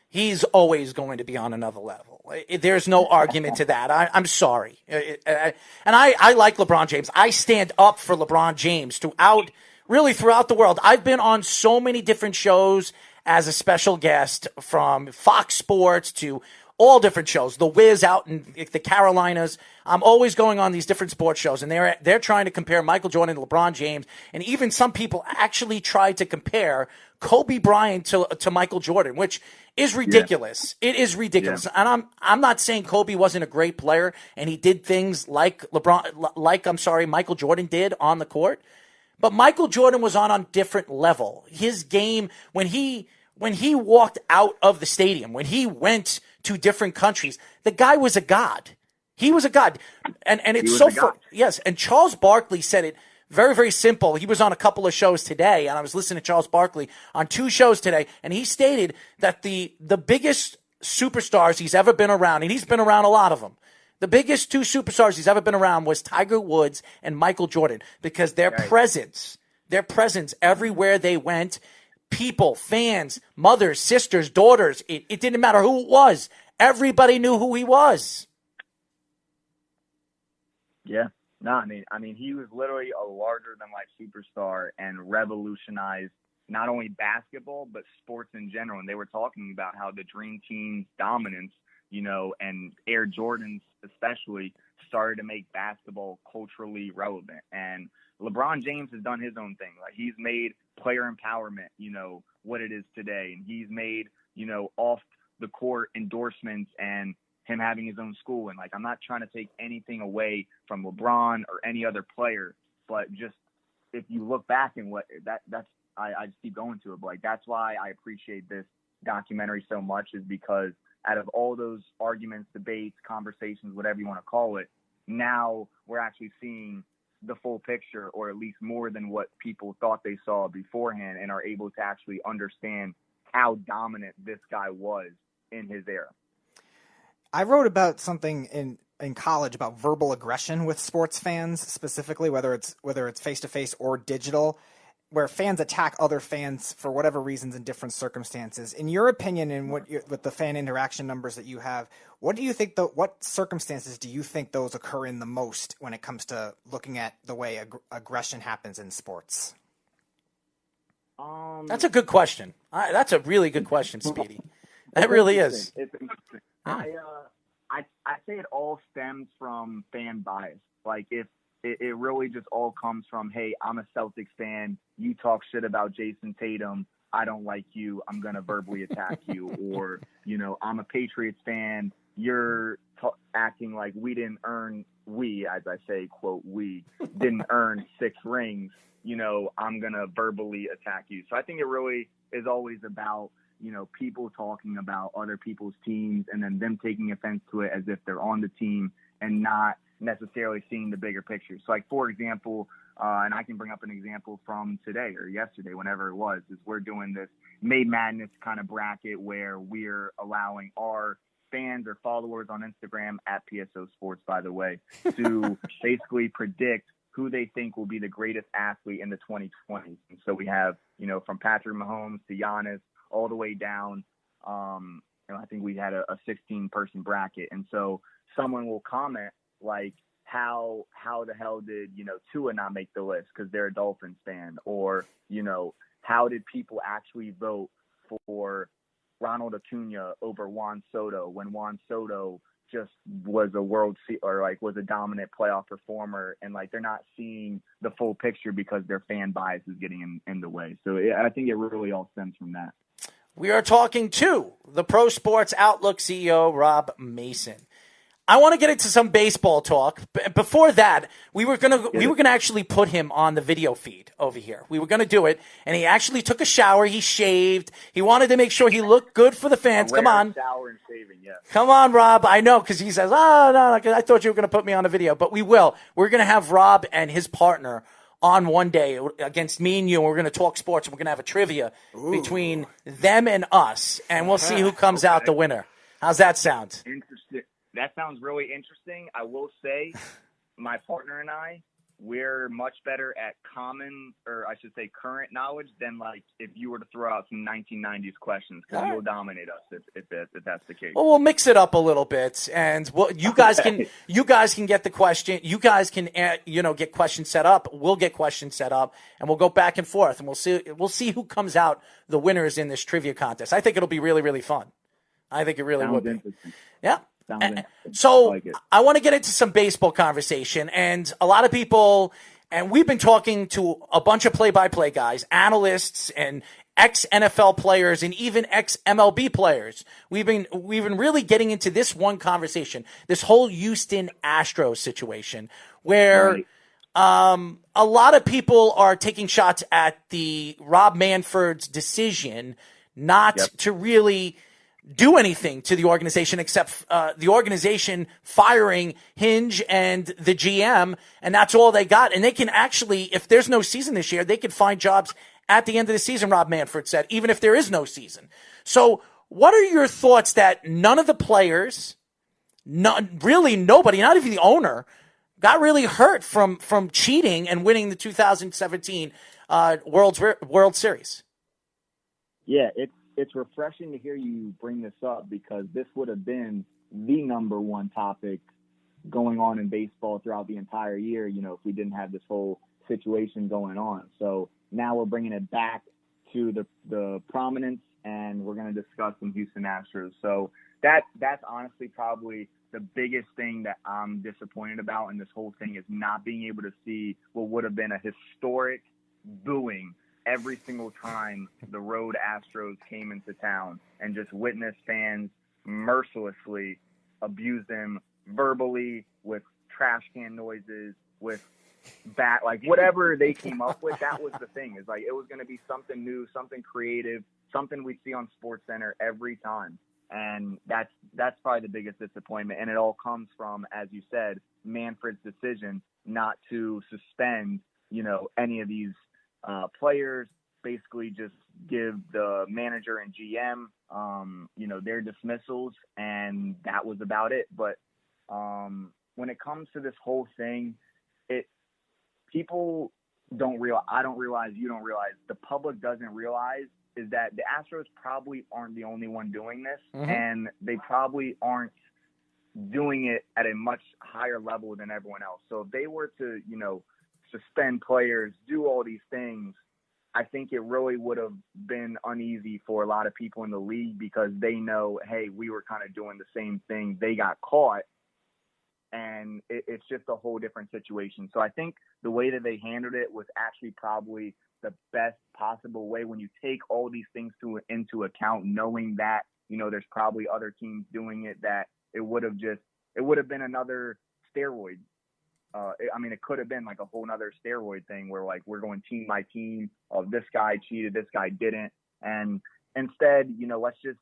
He's always going to be on another level. There's no argument to that. I'm sorry. And I like LeBron James. I stand up for LeBron James throughout the world. I've been on so many different shows as a special guest, from Fox Sports to all different shows. The Wiz out in the Carolinas. I'm always going on these different sports shows, and they're trying to compare Michael Jordan to LeBron James, and even some people actually try to compare Kobe Bryant to Michael Jordan, which is ridiculous. Yeah. It is ridiculous. Yeah. And I'm not saying Kobe wasn't a great player and he did things like Michael Jordan did on the court. But Michael Jordan was on a different level. His game, when he walked out of the stadium, when he went to different countries, the guy was a god. He was a god. And it's so fun. Yes. And Charles Barkley said it very, very simple. He was on a couple of shows today, and I was listening to Charles Barkley on 2 shows today, and he stated that the biggest superstars he's ever been around, and he's been around a lot of them, the biggest 2 superstars he's ever been around was Tiger Woods and Michael Jordan, because their presence everywhere they went, people, fans, mothers, sisters, daughters, it didn't matter who it was. Everybody knew who he was. Yeah. No, I mean, he was literally a larger-than-life superstar and revolutionized not only basketball but sports in general. And they were talking about how the Dream Team's dominance, and Air Jordans especially, started to make basketball culturally relevant. And LeBron James has done his own thing. Like, he's made player empowerment, what it is today, and he's made, off the court endorsements and him having his own school. And, like, I'm not trying to take anything away from LeBron or any other player, but just if you look back and I just keep going to it. But, like, that's why I appreciate this documentary so much, is because out of all those arguments, debates, conversations, whatever you want to call it, now we're actually seeing the full picture, or at least more than what people thought they saw beforehand, and are able to actually understand how dominant this guy was in his era. I wrote about something in college about verbal aggression with sports fans, specifically, whether it's face-to-face or digital, where fans attack other fans for whatever reasons in different circumstances. In your opinion, and with the fan interaction numbers that you have, what do you think? What circumstances do you think those occur in the most when it comes to looking at the way aggression happens in sports? That's a good question. That's a really good question, Speedy. That really is. It's interesting. I say it all stems from fan bias. Like, if it really just all comes from, hey, I'm a Celtics fan. You talk shit about Jason Tatum. I don't like you. I'm going to verbally attack you. Or, you know, I'm a Patriots fan. You're acting like we, as I say, quote, we didn't earn 6 rings. You know, I'm going to verbally attack you. So I think it really is always about, you know, people talking about other people's teams and then them taking offense to it as if they're on the team and not necessarily seeing the bigger picture. So, like, for example, and I can bring up an example from today or yesterday, whenever it was, is we're doing this May Madness kind of bracket where we're allowing our fans or followers on Instagram, at PSO Sports, by the way, to basically predict who they think will be the greatest athlete in the 2020s. And so we have, you know, from Patrick Mahomes to Giannis all the way down. You know, I think we had a 16-person bracket. And so someone will comment like, how the hell did, you know, Tua not make the list because they're a Dolphins fan? Or, you know, how did people actually vote for Ronald Acuna over Juan Soto when Juan Soto just was was a dominant playoff performer, and like they're not seeing the full picture because their fan bias is getting in the way. So I think it really all stems from that. We are talking to the Pro Sports Outlook CEO, Rob Mason. I want to get into some baseball talk. Before that, we were gonna actually put him on the video feed over here. We were gonna do it, and he actually took a shower. He shaved. He wanted to make sure he looked good for the fans. Come on, shower and shaving, yeah. Come on, Rob. I know, because he says, "Oh no, I thought you were gonna put me on a video," but we will. We're gonna have Rob and his partner on one day against me and you, and we're going to talk sports, and we're going to have a trivia between them and us, and we'll see who comes out the winner. How's that sound? Interesting. That sounds really interesting. I will say my partner and I, we're much better at current knowledge than like if you were to throw out some 1990s questions, because you'll dominate us if that's the case. Well, we'll mix it up a little bit, and you guys can get the question. You guys can get questions set up. We'll get questions set up, and we'll go back and forth, and we'll see who comes out the winners in this trivia contest. I think it'll be really, really fun. I think it really would be. Yeah. So I want to get into some baseball conversation, and a lot of people, and we've been talking to a bunch of play-by-play guys, analysts, and ex-NFL players, and even ex-MLB players. We've been really getting into this one conversation, this whole Houston Astros situation, where a lot of people are taking shots at the Rob Manfred's decision not to really do anything to the organization except the organization firing Hinge and the GM, and that's all they got. And they can actually, if there's no season this year, they could find jobs at the end of the season, Rob Manfred said, even if there is no season. So what are your thoughts that none of the players, really nobody, not even the owner, got really hurt from cheating and winning the 2017 World Series? Yeah, it's refreshing to hear you bring this up, because this would have been the number one topic going on in baseball throughout the entire year, if we didn't have this whole situation going on. So now we're bringing it back to the prominence, and we're going to discuss some Houston Astros. So that's honestly probably the biggest thing that I'm disappointed about in this whole thing, is not being able to see what would have been a historic booing every single time the road Astros came into town, and just witness fans mercilessly abuse them verbally, with trash can noises, with whatever they came up with. That was the thing, is like, it was going to be something new, something creative, something we see on SportsCenter every time. And that's probably the biggest disappointment. And it all comes from, as you said, Manfred's decision not to suspend, any of these players, basically just give the manager and GM, their dismissals, and that was about it. But when it comes to this whole thing, people don't realize, I don't realize, you don't realize, the public doesn't realize, is that the Astros probably aren't the only one doing this, and they probably aren't doing it at a much higher level than everyone else. So if they were to, suspend players, do all these things, I think it really would have been uneasy for a lot of people in the league, because they know, hey, we were kind of doing the same thing. They got caught. and it's just a whole different situation. So I think the way that they handled it was actually probably the best possible way when you take all these things into account, knowing that, there's probably other teams doing it, that it would have been another steroid. It could have been like a whole nother steroid thing where like we're going team by team of this guy cheated, this guy didn't. And instead, let's just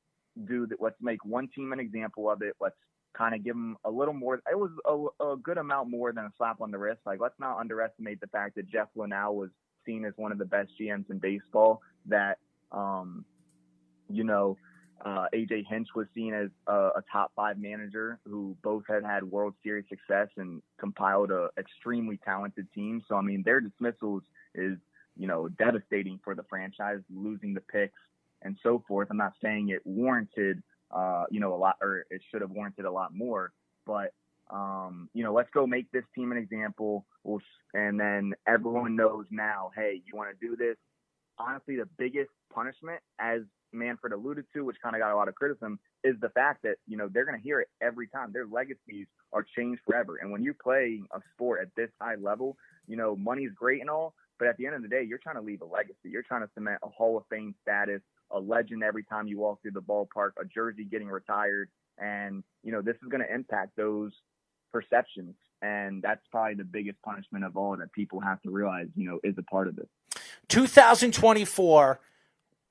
do that. Let's make one team an example of it. Let's kind of give them a little more. It was a good amount more than a slap on the wrist. Like, let's not underestimate the fact that Jeff Linnell was seen as one of the best GMs in baseball, that, AJ Hinch was seen as a top 5 manager who both had World Series success and compiled a extremely talented team. So, their dismissals is, devastating for the franchise, losing the picks and so forth. I'm not saying it warranted, a lot, or it should have warranted a lot more, but, let's go make this team an example. And then everyone knows now, hey, you want to do this. Honestly, the biggest punishment, as Manfred alluded to, which kind of got a lot of criticism, is the fact that, they're going to hear it every time. Their legacies are changed forever. And when you play a sport at this high level, money's great and all, but at the end of the day, you're trying to leave a legacy. You're trying to cement a Hall of Fame status, a legend every time you walk through the ballpark, a jersey getting retired. And, this is going to impact those perceptions. And that's probably the biggest punishment of all that people have to realize, is a part of it. 2024,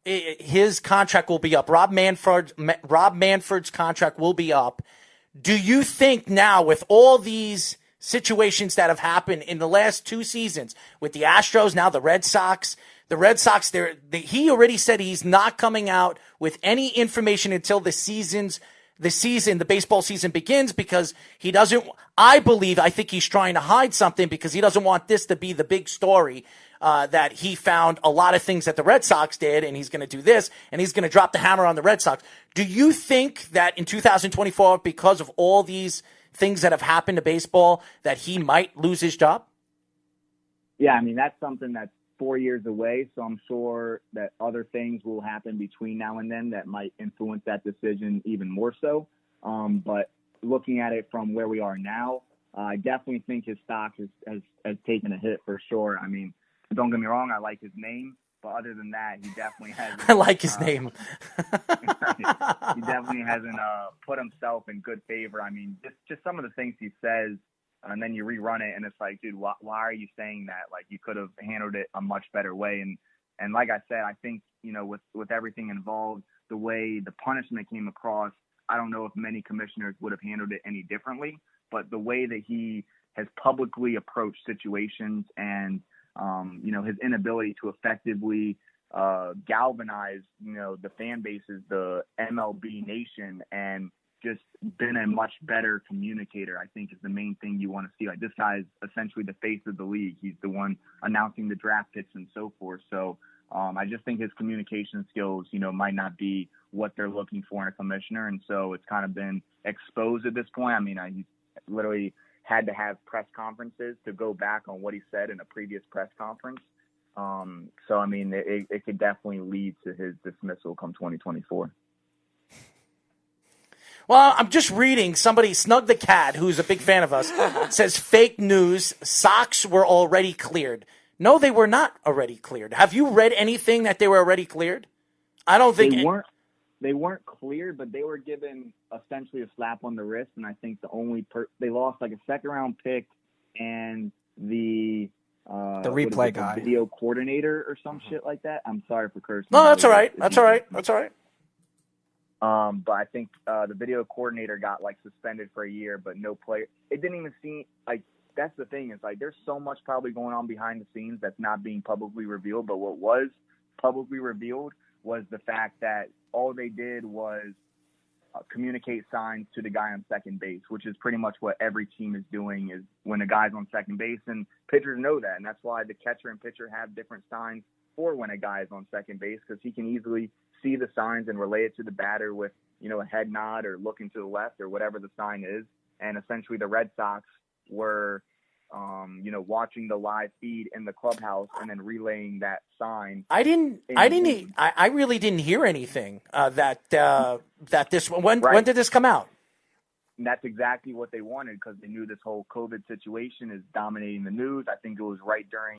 his contract will be up. Rob Manfred's contract will be up. Do you think now, with all these situations that have happened in the last 2 seasons with the Astros, now the Red Sox, he already said he's not coming out with any information until the baseball season begins, because he doesn't, I think he's trying to hide something, because he doesn't want this to be the big story, that he found a lot of things that the Red Sox did, and he's going to do this, and he's going to drop the hammer on the Red Sox. Do you think that in 2024, because of all these things that have happened to baseball, that he might lose his job? Yeah, that's something that's 4 years away, so I'm sure that other things will happen between now and then that might influence that decision even more so. But looking at it from where we are now, I definitely think his stock has taken a hit for sure. Don't get me wrong, I like his name, but other than that, he definitely hasn't. I like his name. He definitely hasn't put himself in good favor. Just some of the things he says, and then you rerun it, and it's like, dude, why are you saying that? Like, you could have handled it a much better way. And like I said, I think, with everything involved, the way the punishment came across, I don't know if many commissioners would have handled it any differently, but the way that he has publicly approached situations and, his inability to effectively galvanize, the fan bases, the MLB nation, and just been a much better communicator, I think, is the main thing you want to see. Like, this guy's essentially the face of the league. He's the one announcing the draft picks and so forth. So I just think his communication skills, might not be what they're looking for in a commissioner. And so it's kind of been exposed at this point. He literally had to have press conferences to go back on what he said in a previous press conference. It could definitely lead to his dismissal come 2024. Well, I'm just reading. Somebody, Snug the Cat, who's a big fan of us, says fake news. Sox were already cleared. No, they were not already cleared. Have you read anything that they were already cleared? I don't think they weren't cleared, but they were given essentially a slap on the wrist. And I think they lost like a second-round pick and the replay guy, video coordinator or some shit like that. I'm sorry for cursing. No, that's all right. That's all right. But I think the video coordinator got like suspended for a year, but no player. It didn't even seem like, that's the thing. It's like there's so much probably going on behind the scenes that's not being publicly revealed. But what was publicly revealed was the fact that all they did was communicate signs to the guy on second base, which is pretty much what every team is doing, is when a guy's on second base, and pitchers know that. And that's why the catcher and pitcher have different signs for when a guy is on second base, because he can easily see the signs and relay it to the batter with, a head nod or looking to the left or whatever the sign is. And essentially the Red Sox were, watching the live feed in the clubhouse and then relaying that sign. I really didn't hear anything that this, when did this come out? that's exactly what they wanted because they knew this whole COVID situation is dominating the news. I think it was right during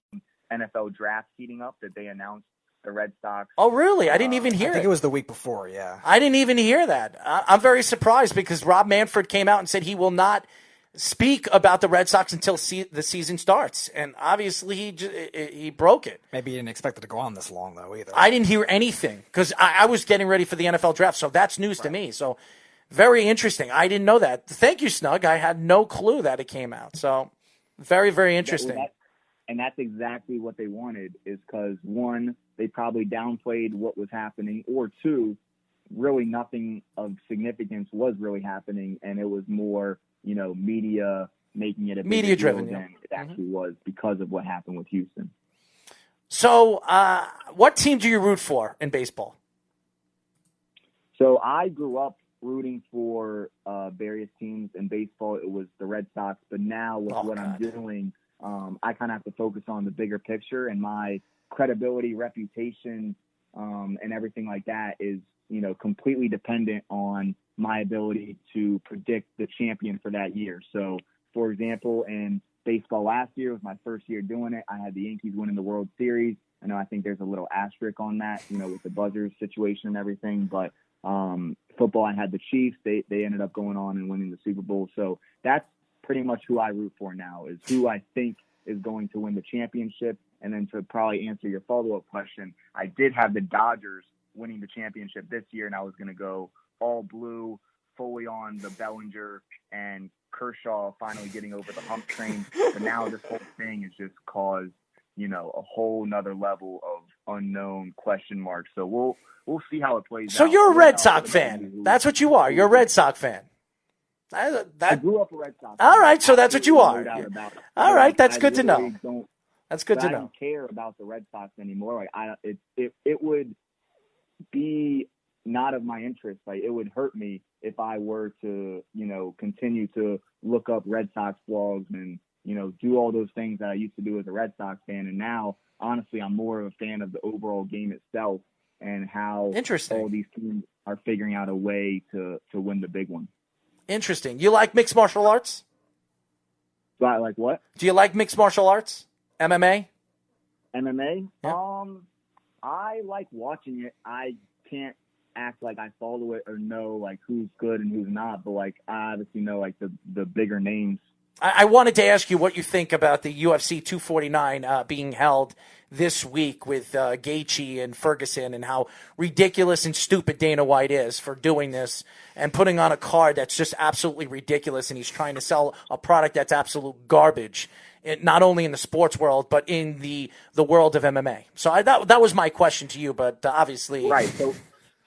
NFL draft heating up that they announced the Red Sox. Oh, really? I didn't even hear I think it was the week before, yeah. I didn't even hear that. I'm very surprised because Rob Manfred came out and said he will not speak about the Red Sox until the season starts. And obviously he broke it. Maybe he didn't expect it to go on this long, though, either. I didn't hear anything because I was getting ready for the NFL draft, so that's news to me. So very interesting. I didn't know that. Thank you, Snug. I had no clue that it came out. So very, very interesting. And that's exactly what they wanted is because, one, they probably downplayed what was happening, or two, really nothing of significance was really happening, and it was more, media making it a media driven than it actually was because of what happened with Houston. So what team do you root for in baseball? So I grew up rooting for various teams in baseball. It was the Red Sox, but now with I'm doing, I kind of have to focus on the bigger picture, and my credibility, reputation, and everything like that is, completely dependent on my ability to predict the champion for that year. So, for example, in baseball last year was my first year doing it. I had the Yankees winning the World Series. I think there's a little asterisk on that, with the buzzers situation and everything. But football, I had the Chiefs. They ended up going on and winning the Super Bowl. So that's pretty much who I root for now, is who I think is going to win the championship. And then to probably answer your follow-up question, I did have the Dodgers winning the championship this year, and I was going to go all blue, fully on the Bellinger and Kershaw finally getting over the hump train. But now this whole thing has just caused, a whole nother level of unknown question marks. So we'll see how it plays out. So you're a Red Sox fan. That's what you are. You're a Red Sox fan. I grew up a Red Sox fan. All right, so that's what you are. All right, that's good to know. That's good to know. I don't care about the Red Sox anymore. It would be not of my interest. Like, it would hurt me if I were to, continue to look up Red Sox blogs and, do all those things that I used to do as a Red Sox fan. And now, honestly, I'm more of a fan of the overall game itself and how all these teams are figuring out a way to win the big one. Interesting. You like mixed martial arts? So I like what? Do you like mixed martial arts? MMA? MMA? Yeah. I like watching it. I can't act like I follow it or know like who's good and who's not, but like I obviously know like the bigger names. I wanted to ask you what you think about the UFC 249 being held this week with Gaethje and Ferguson, and how ridiculous and stupid Dana White is for doing this and putting on a card that's just absolutely ridiculous, and he's trying to sell a product that's absolute garbage, not only in the sports world but in the world of MMA. So that was my question to you, but obviously... Right,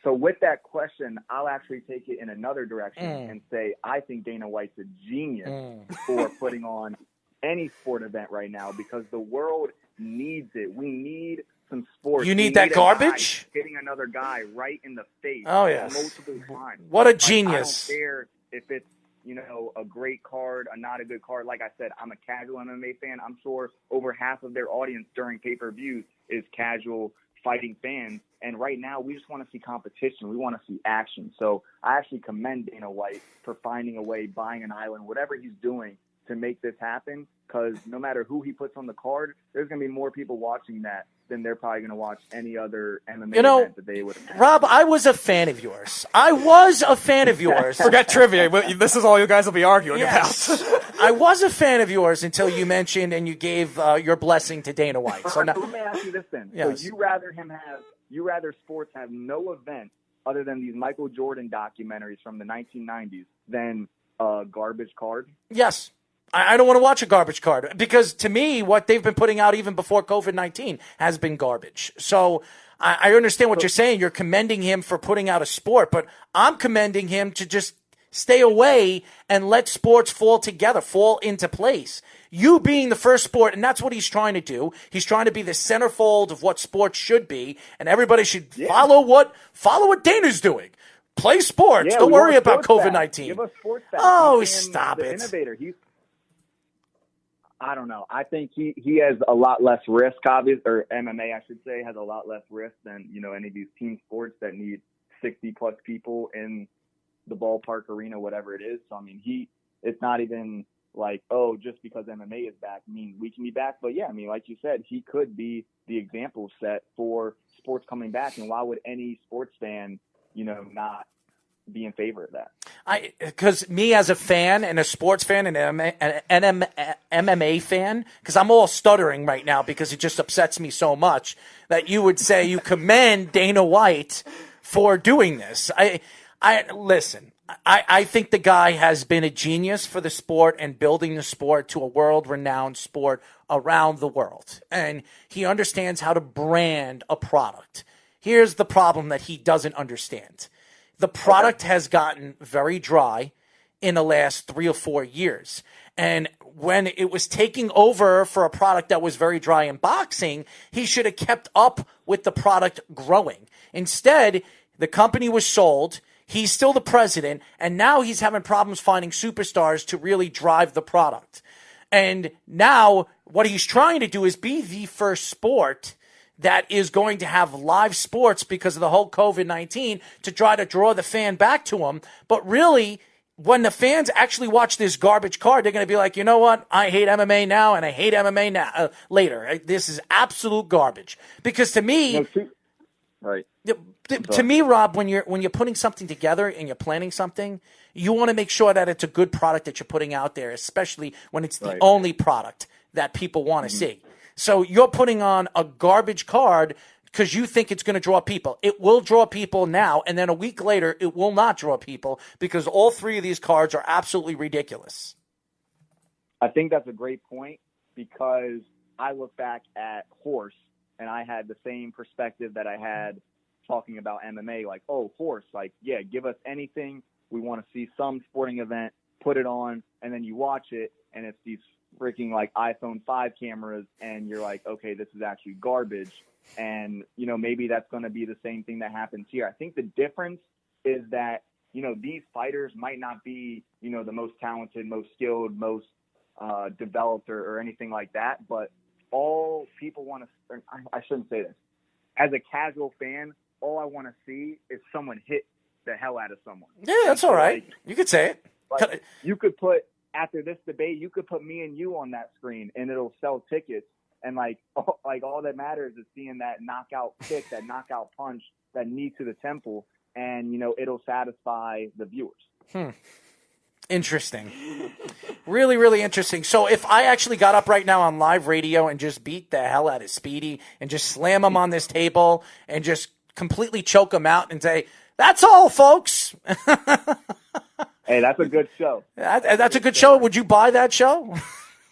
so with that question, I'll actually take it in another direction and say I think Dana White's a genius for putting on any sport event right now, because the world needs it. We need some sports. You need that garbage? Hitting another guy right in the face. Oh, yes. Multiple times. What a genius. I don't care if it's, a great card, a not a good card. Like I said, I'm a casual MMA fan. I'm sure over half of their audience during pay-per-views is casual fighting fans. And right now, we just want to see competition. We want to see action. So I actually commend Dana White for finding a way, buying an island, whatever he's doing to make this happen. Because no matter who he puts on the card, there's going to be more people watching that than they're probably going to watch any other MMA event that they would have. Rob, I was a fan of yours. Forget trivia. This is all you guys will be arguing about. I was a fan of yours until you mentioned and you gave your blessing to Dana White. So now, let me ask you this then. Yes. So you rather sports have no event other than these Michael Jordan documentaries from the 1990s than a garbage card? Yes. I don't want to watch a garbage card, because to me, what they've been putting out even before COVID-19 has been garbage. So I understand what you're saying. You're commending him for putting out a sport, but I'm commending him to just stay away and let sports fall together, fall into place. You being the first sport, and that's what he's trying to do. He's trying to be the centerfold of what sports should be, and everybody should follow what Dana's doing. Play sports. Yeah, don't worry about COVID-19. Give us sports back. Oh, stop it. Innovator. I don't know. I think he has a lot less risk, obviously, or MMA, I should say, has a lot less risk than, any of these team sports that need 60-plus people in the ballpark, arena, whatever it is. So, I mean, it's not even like, oh, just because MMA is back means we can be back. But yeah, I mean, like you said, he could be the example set for sports coming back. And why would any sports fan, not be in favor of that? Because me as a fan and a sports fan and an MMA fan, because I'm all stuttering right now because it just upsets me so much that you would say you commend Dana White for doing this. Listen, I think the guy has been a genius for the sport and building the sport to a world-renowned sport around the world. And he understands how to brand a product. Here's the problem that he doesn't understand. The product has gotten very dry in the last 3 or 4 years. And when it was taking over for a product that was very dry in boxing, he should have kept up with the product growing. Instead, the company was sold. He's still the president. And now he's having problems finding superstars to really drive the product. And now what he's trying to do is be the first sport that is going to have live sports because of the whole COVID-19 to try to draw the fan back to him. But really, when the fans actually watch this garbage card, they're going to be like, you know what? I hate MMA now and I hate MMA now later. This is absolute garbage. Because to me, right. To me, Rob, when you're putting something together and you're planning something, you want to make sure that it's a good product that you're putting out there, especially when it's the only product that people want to see. So you're putting on a garbage card because you think it's going to draw people. It will draw people now, and then a week later, it will not draw people because all 3 of these cards are absolutely ridiculous. I think that's a great point because I look back at horse, and I had the same perspective that I had talking about MMA, like, oh, horse, like, yeah, give us anything. We want to see some sporting event, put it on, and then you watch it, and it's these freaking like iPhone 5 cameras, and you're like, okay, this is actually garbage. And, maybe that's going to be the same thing that happens here. I think the difference is that, these fighters might not be, the most talented, most skilled, most developed or anything like that. But all people want to, I shouldn't say this. As a casual fan, all I want to see is someone hit the hell out of someone. Yeah, that's all right. Like, you could say it. Like, you could put, after this debate, you could put me and you on that screen and it'll sell tickets. And all that matters is seeing that knockout kick, that knockout punch, that knee to the temple, and it'll satisfy the viewers. Interesting. Really, really interesting. So if I actually got up right now on live radio and just beat the hell out of Speedy and just slam him on this table and just completely choke him out and say, that's all, folks. Hey, that's a good show. That's a good show. Would you buy that show?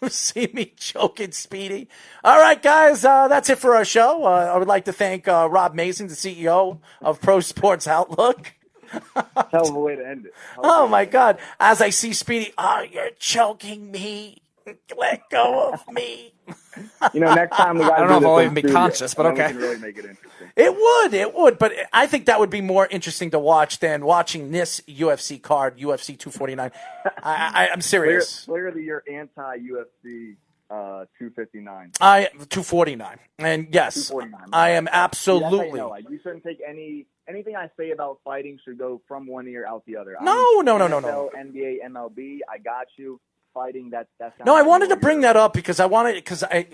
See me choking Speedy. All right, guys, that's it for our show. I would like to thank Rob Mason, the CEO of Pro Sports Outlook. Hell of a way to end it. Oh, my God. As I see Speedy, you're choking me. Let go of me. Next time we got to do this. I don't know if I'll even be conscious, but okay. We can really make it interesting. It would, but I think that would be more interesting to watch than watching this UFC card, UFC 249. I'm serious. Clearly, you're anti-UFC 259. 249, and yes, 249. I am absolutely. You shouldn't take anything I say about fighting should go from one ear out the other. No. NBA, MLB, I got you. Fighting that's no, I wanted to bring that up because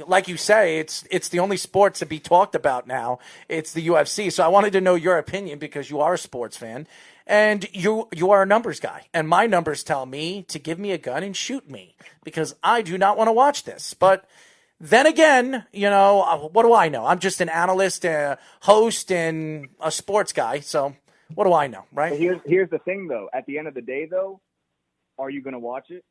like you say, it's the only sport to be talked about now. It's the UFC, so I wanted to know your opinion because you are a sports fan and you are a numbers guy, and my numbers tell me to give me a gun and shoot me because I do not want to watch this. But then again, what do I know? I'm just an analyst, a host, and a sports guy. So what do I know, right? Here's the thing, though. At the end of the day, though, are you going to watch it?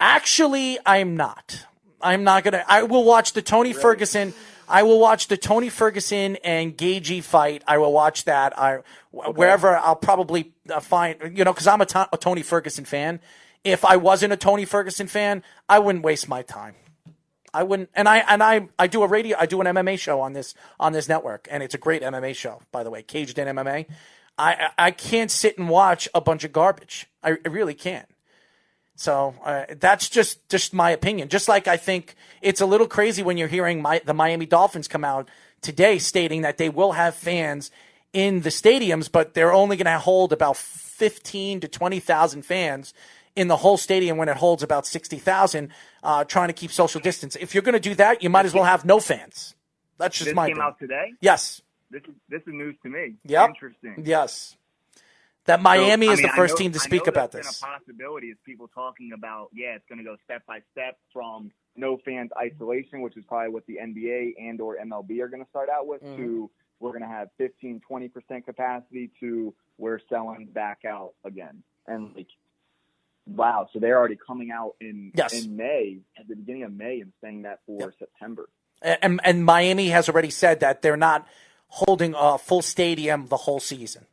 Actually, I'm not. I'm not going to. I will watch the Tony Ferguson. I will watch the Tony Ferguson and Gagey fight. I will watch that. Wherever I'll probably find, because I'm a Tony Ferguson fan. If I wasn't a Tony Ferguson fan, I wouldn't waste my time. I wouldn't. And I do I do an MMA show on this network, and it's a great MMA show, by the way, Caged in MMA. I can't sit and watch a bunch of garbage. I really can't. So that's just my opinion. Just like I think it's a little crazy when you're hearing the Miami Dolphins come out today stating that they will have fans in the stadiums, but they're only going to hold about 15 to 20,000 fans in the whole stadium when it holds about 60,000, trying to keep social distance. If you're going to do that, you might as well have no fans. That's just my opinion. This came out today? Yes. This is news to me. Yep. Interesting. Yes. That Miami is the first I know, team to speak about this. Been a possibility is people talking about, it's going to go step by step from no fans isolation, which is probably what the NBA and or MLB are going to start out with, to we're going to have 15, 20% capacity to we're selling back out again. And like, wow, so they're already coming out in May, at the beginning of May, and saying that for September. And Miami has already said that they're not holding a full stadium the whole season.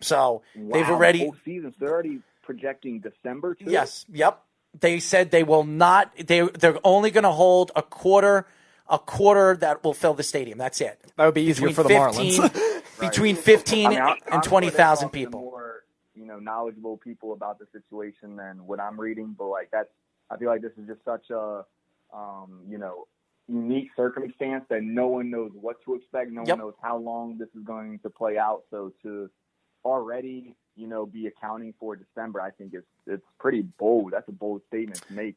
So they've already the whole season. So they're already projecting December too. Yes. Yep. They said they will not. They're only going to hold a quarter that will fill the stadium. That's it. That would be easier for the Marlins. Between 15 and 20,000 people. More, knowledgeable people about the situation than what I'm reading. But I feel like this is just such a, unique circumstance that no one knows what to expect. No one knows how long this is going to play out. So to already, be accounting for December, I think it's pretty bold. That's a bold statement to make.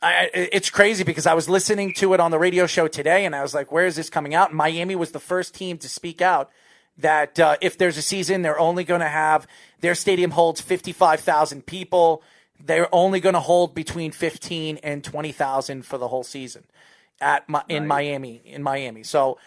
It's crazy because I was listening to it on the radio show today, and I was like, where is this coming out? And Miami was the first team to speak out that if there's a season, they're only going to have their stadium holds 55,000 people. They're only going to hold between 15 and 20,000 for the whole season in Miami. So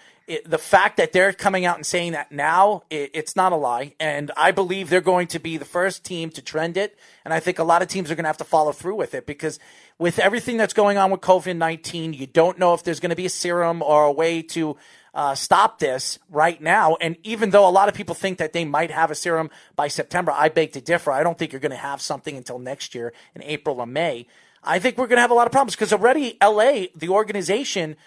the fact that they're coming out and saying that now, it's not a lie. And I believe they're going to be the first team to trend it. And I think a lot of teams are going to have to follow through with it because with everything that's going on with COVID-19, you don't know if there's going to be a serum or a way to stop this right now. And even though a lot of people think that they might have a serum by September, I beg to differ. I don't think you're going to have something until next year in April or May. I think we're going to have a lot of problems because already LA, the organization,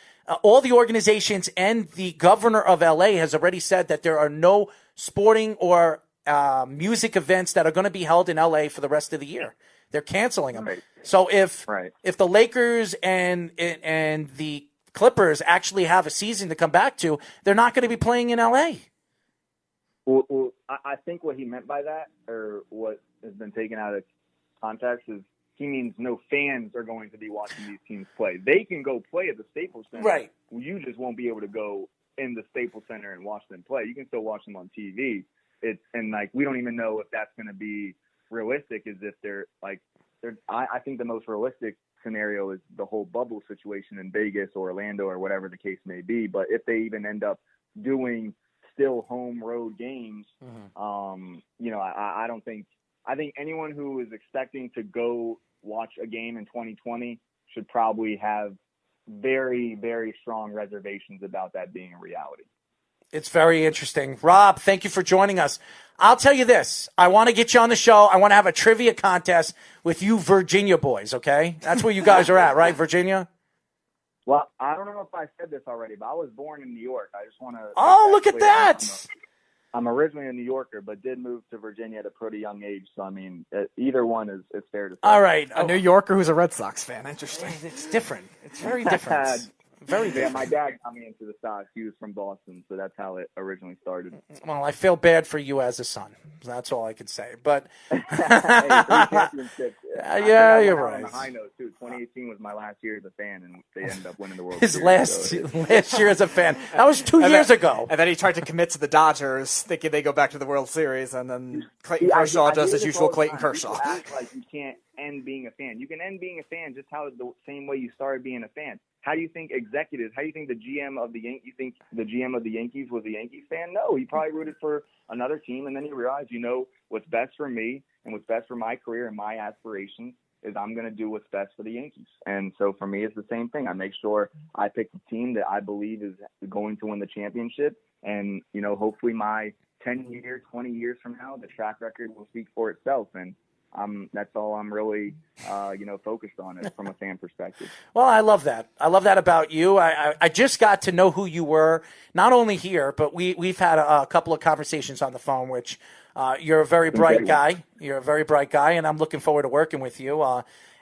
all the organizations and the governor of LA has already said that there are no sporting or music events that are going to be held in LA for the rest of the year. They're canceling them. Right. So if the Lakers and the Clippers actually have a season to come back to, they're not going to be playing in LA. Well, I think what he meant by that, or what has been taken out of context, is he means no fans are going to be watching these teams play. They can go play at the Staples Center. Right. You just won't be able to go in the Staples Center and watch them play. You can still watch them on TV. We don't even know if that's going to be realistic. I think the most realistic scenario is the whole bubble situation in Vegas or Orlando or whatever the case may be. But if they even end up doing still home road games, I don't think. I think anyone who is expecting to go watch a game in 2020 should probably have very, very strong reservations about that being a reality. It's very interesting. Rob, thank you for joining us. I'll tell you this. I want to get you on the show. I want to have a trivia contest with you Virginia boys, okay? That's where you guys are at, right, Virginia? Well, I don't know if I said this already, but I was born in New York. I just want to... Oh, look at that! I'm originally a New Yorker, but did move to Virginia at a pretty young age. So, I mean, either one is fair to say. All right. A New Yorker who's a Red Sox fan. Interesting. It's different. It's very different. Very different. Yeah, my dad got me into the Sox. He was from Boston, so that's how it originally started. Well, I feel bad for you as a son. That's all I can say. But hey, 3 championships. Yeah, you're right. On a high note too. 2018 was my last year as a fan, and they ended up winning the World His Series. last year as a fan. That was 2 years ago. And then he tried to commit to the Dodgers, thinking they go back to the World Series, and then Clayton Kershaw does his usual Clayton Kershaw. Act like you can't end being a fan. You can end being a fan just the same way you started being a fan. How do you think executives? How do you think the GM of the Yankees was a Yankees fan? No, he probably rooted for another team, and then he realized, what's best for me and what's best for my career and my aspirations is I'm going to do what's best for the Yankees. And so for me, it's the same thing. I make sure I pick the team that I believe is going to win the championship, and hopefully my 10 years, 20 years from now, the track record will speak for itself. And that's all I'm really, focused on it from a fan perspective. Well, I love that. I love that about you. I just got to know who you were, not only here, but we've had a couple of conversations on the phone, which you're a very bright guy. You're a very bright guy, and I'm looking forward to working with you.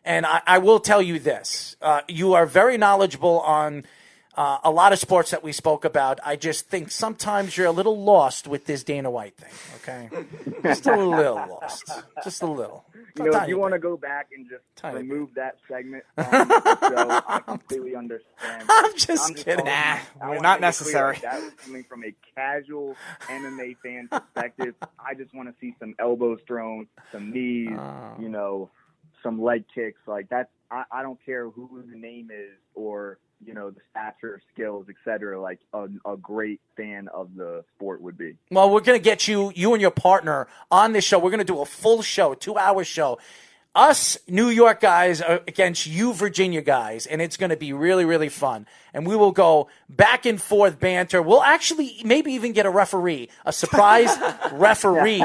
And I will tell you this. You are very knowledgeable on a lot of sports that we spoke about. I just think sometimes you're a little lost with this Dana White thing, okay? Just a little lost. Just a little. If you want to go back and just remove that segment from the show, I completely understand. I'm just kidding. We're not necessary. That was coming from a casual MMA fan perspective. I just want to see some elbows thrown, some knees, some leg kicks. Like that. I don't care who the name is or the stature, skills, etc. Like a great fan of the sport would be. Well, we're going to get you and your partner on this show. We're going to do a full show, 2-hour show. Us New York guys against you Virginia guys, and it's going to be really, really fun. And we will go back and forth banter. We'll actually maybe even get a referee, a surprise referee.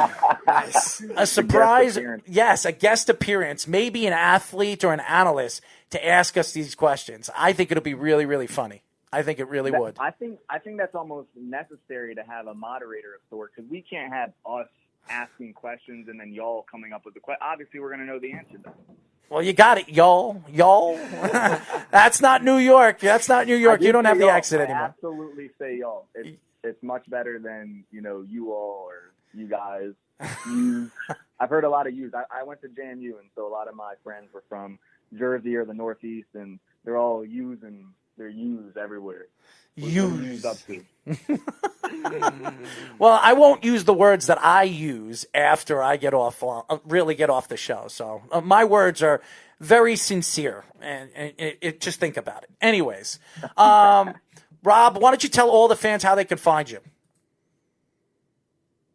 A surprise, a guest appearance, maybe an athlete or an analyst to ask us these questions. I think it'll be really, really funny. I think it really would. I think that's almost necessary to have a moderator of sorts, because we can't have us asking questions and then y'all coming up with the question. Obviously, we're going to know the answer then. Well, you got it, y'all. That's not New York. That's not New York. You don't have the accent anymore. I absolutely say y'all. It's much better than, you all or you guys. I've heard a lot of yous. I went to JMU, and so a lot of my friends were from Jersey or the Northeast, and they're all yous, and they're yous everywhere. Yous up to. Well, I won't use the words that I use after I really get off the show. So my words are very sincere, and just think about it. Anyways, Rob, why don't you tell all the fans how they can find you?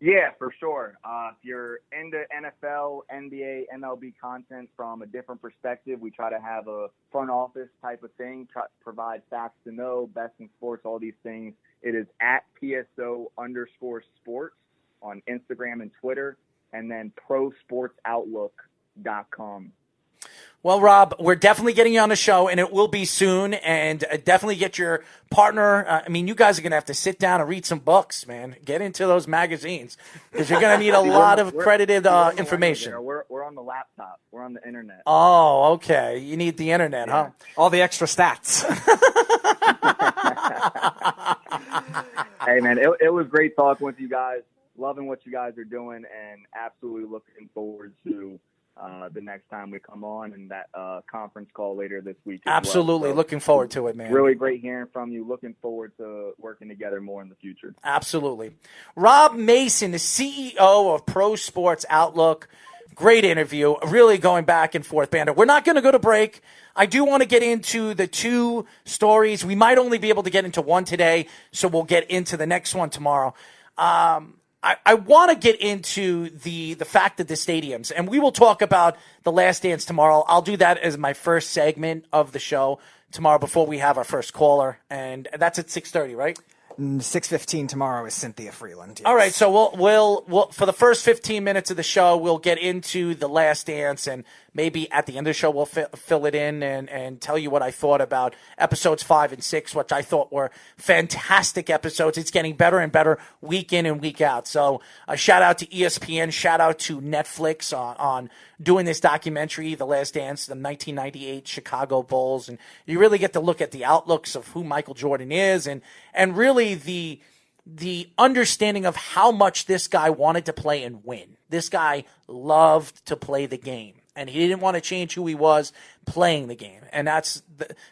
Yeah, for sure. If you're into NFL, NBA, MLB content from a different perspective, we try to have a front office type of thing, provide facts to know, best in sports, all these things. It is at PSO_sports on Instagram and Twitter, and then prosportsoutlook.com. Well, Rob, we're definitely getting you on the show, and it will be soon, and definitely get your partner. You guys are going to have to sit down and read some books, man. Get into those magazines, because you're going to need a lot of credited information. We're on the laptop. We're on the internet. Oh, okay. You need the internet, huh? All the extra stats. Hey, man, it was great talking with you guys. Loving what you guys are doing, and absolutely looking forward to the next time we come on, and that conference call later this week. Absolutely. So, looking forward to it, man. Really great hearing from you. Looking forward to working together more in the future. Absolutely. Rob Mason, the CEO of Pro Sports Outlook. Great interview. Really going back and forth banter. We're not going to go to break. I do want to get into the two stories. We might only be able to get into one today, so we'll get into the next one tomorrow. I want to get into the fact that the stadiums, and we will talk about The Last Dance tomorrow. I'll do that as my first segment of the show tomorrow before we have our first caller, and that's at 6:30, right? 6:15 tomorrow is Cynthia Freeland. Yes. All right, so we'll for the first 15 minutes of the show, we'll get into The Last Dance, and maybe at the end of the show we'll fill it in and tell you what I thought about episodes 5 and 6, which I thought were fantastic episodes. It's getting better and better week in and week out. So a shout out to ESPN, shout out to Netflix on doing this documentary, The Last Dance, the 1998 Chicago Bulls, and you really get to look at the outlooks of who Michael Jordan is, and really the understanding of how much this guy wanted to play and win. This guy loved to play the game, and he didn't want to change who he was playing the game. And that's,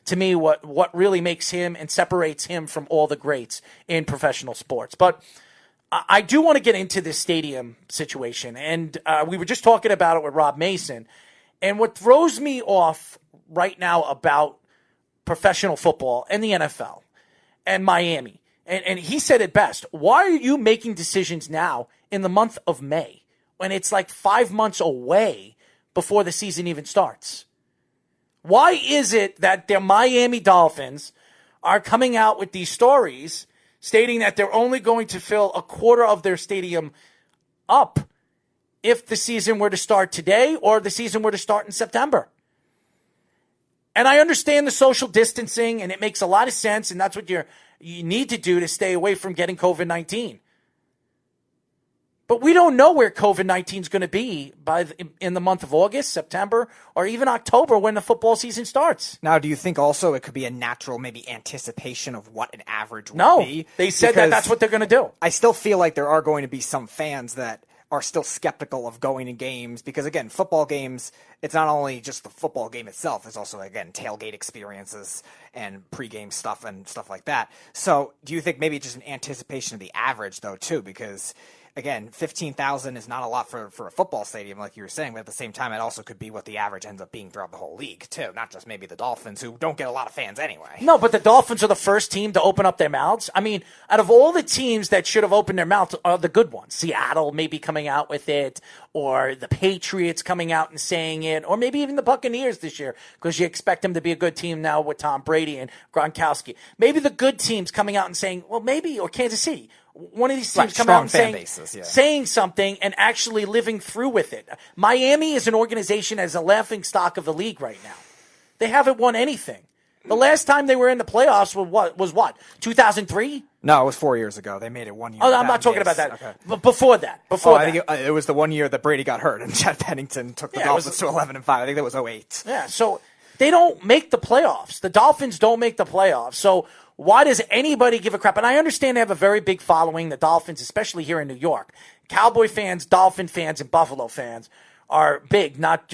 to me, what really makes him and separates him from all the greats in professional sports. But I do want to get into this stadium situation, and we were just talking about it with Rob Mason. And what throws me off right now about professional football and the NFL and Miami, and he said it best, why are you making decisions now in the month of May when it's like 5 months away before the season even starts? Why is it that the Miami Dolphins are coming out with these stories stating that they're only going to fill a quarter of their stadium up if the season were to start today or the season were to start in September? And I understand the social distancing, and it makes a lot of sense, and that's what you need to do to stay away from getting COVID-19. But we don't know where COVID-19 is going to be in the month of August, September, or even October when the football season starts. Now, do you think also it could be a natural maybe anticipation of what an average would be? No, they said that that's what they're going to do. I still feel like there are going to be some fans that are still skeptical of going to games because, again, football games, it's not only just the football game itself. It's also, again, tailgate experiences and pregame stuff and stuff like that. So do you think maybe just an anticipation of the average, though, too? Because, again, 15,000 is not a lot for a football stadium, like you were saying, but at the same time, it also could be what the average ends up being throughout the whole league, too. Not just maybe the Dolphins, who don't get a lot of fans anyway. No, but the Dolphins are the first team to open up their mouths. I mean, out of all the teams that should have opened their mouths are the good ones. Seattle maybe coming out with it, or the Patriots coming out and saying it, or maybe even the Buccaneers this year, because you expect them to be a good team now with Tom Brady and Gronkowski. Maybe the good teams coming out and saying, well, maybe, or Kansas City. One of these teams come out and saying something and actually living through with it. Miami is an organization as a laughing stock of the league right now. They haven't won anything. The last time they were in the playoffs was what? 2003? No, it was 4 years ago. They made it 1 year. Oh, I'm not talking about that. Okay. But before that. I think it was the 1 year that Brady got hurt and Chad Pennington took the Dolphins to 11-5. I think that was 2008. Yeah, so they don't make the playoffs. The Dolphins don't make the playoffs. So why does anybody give a crap? And I understand they have a very big following, the Dolphins, especially here in New York. Cowboy fans, Dolphin fans, and Buffalo fans are big, not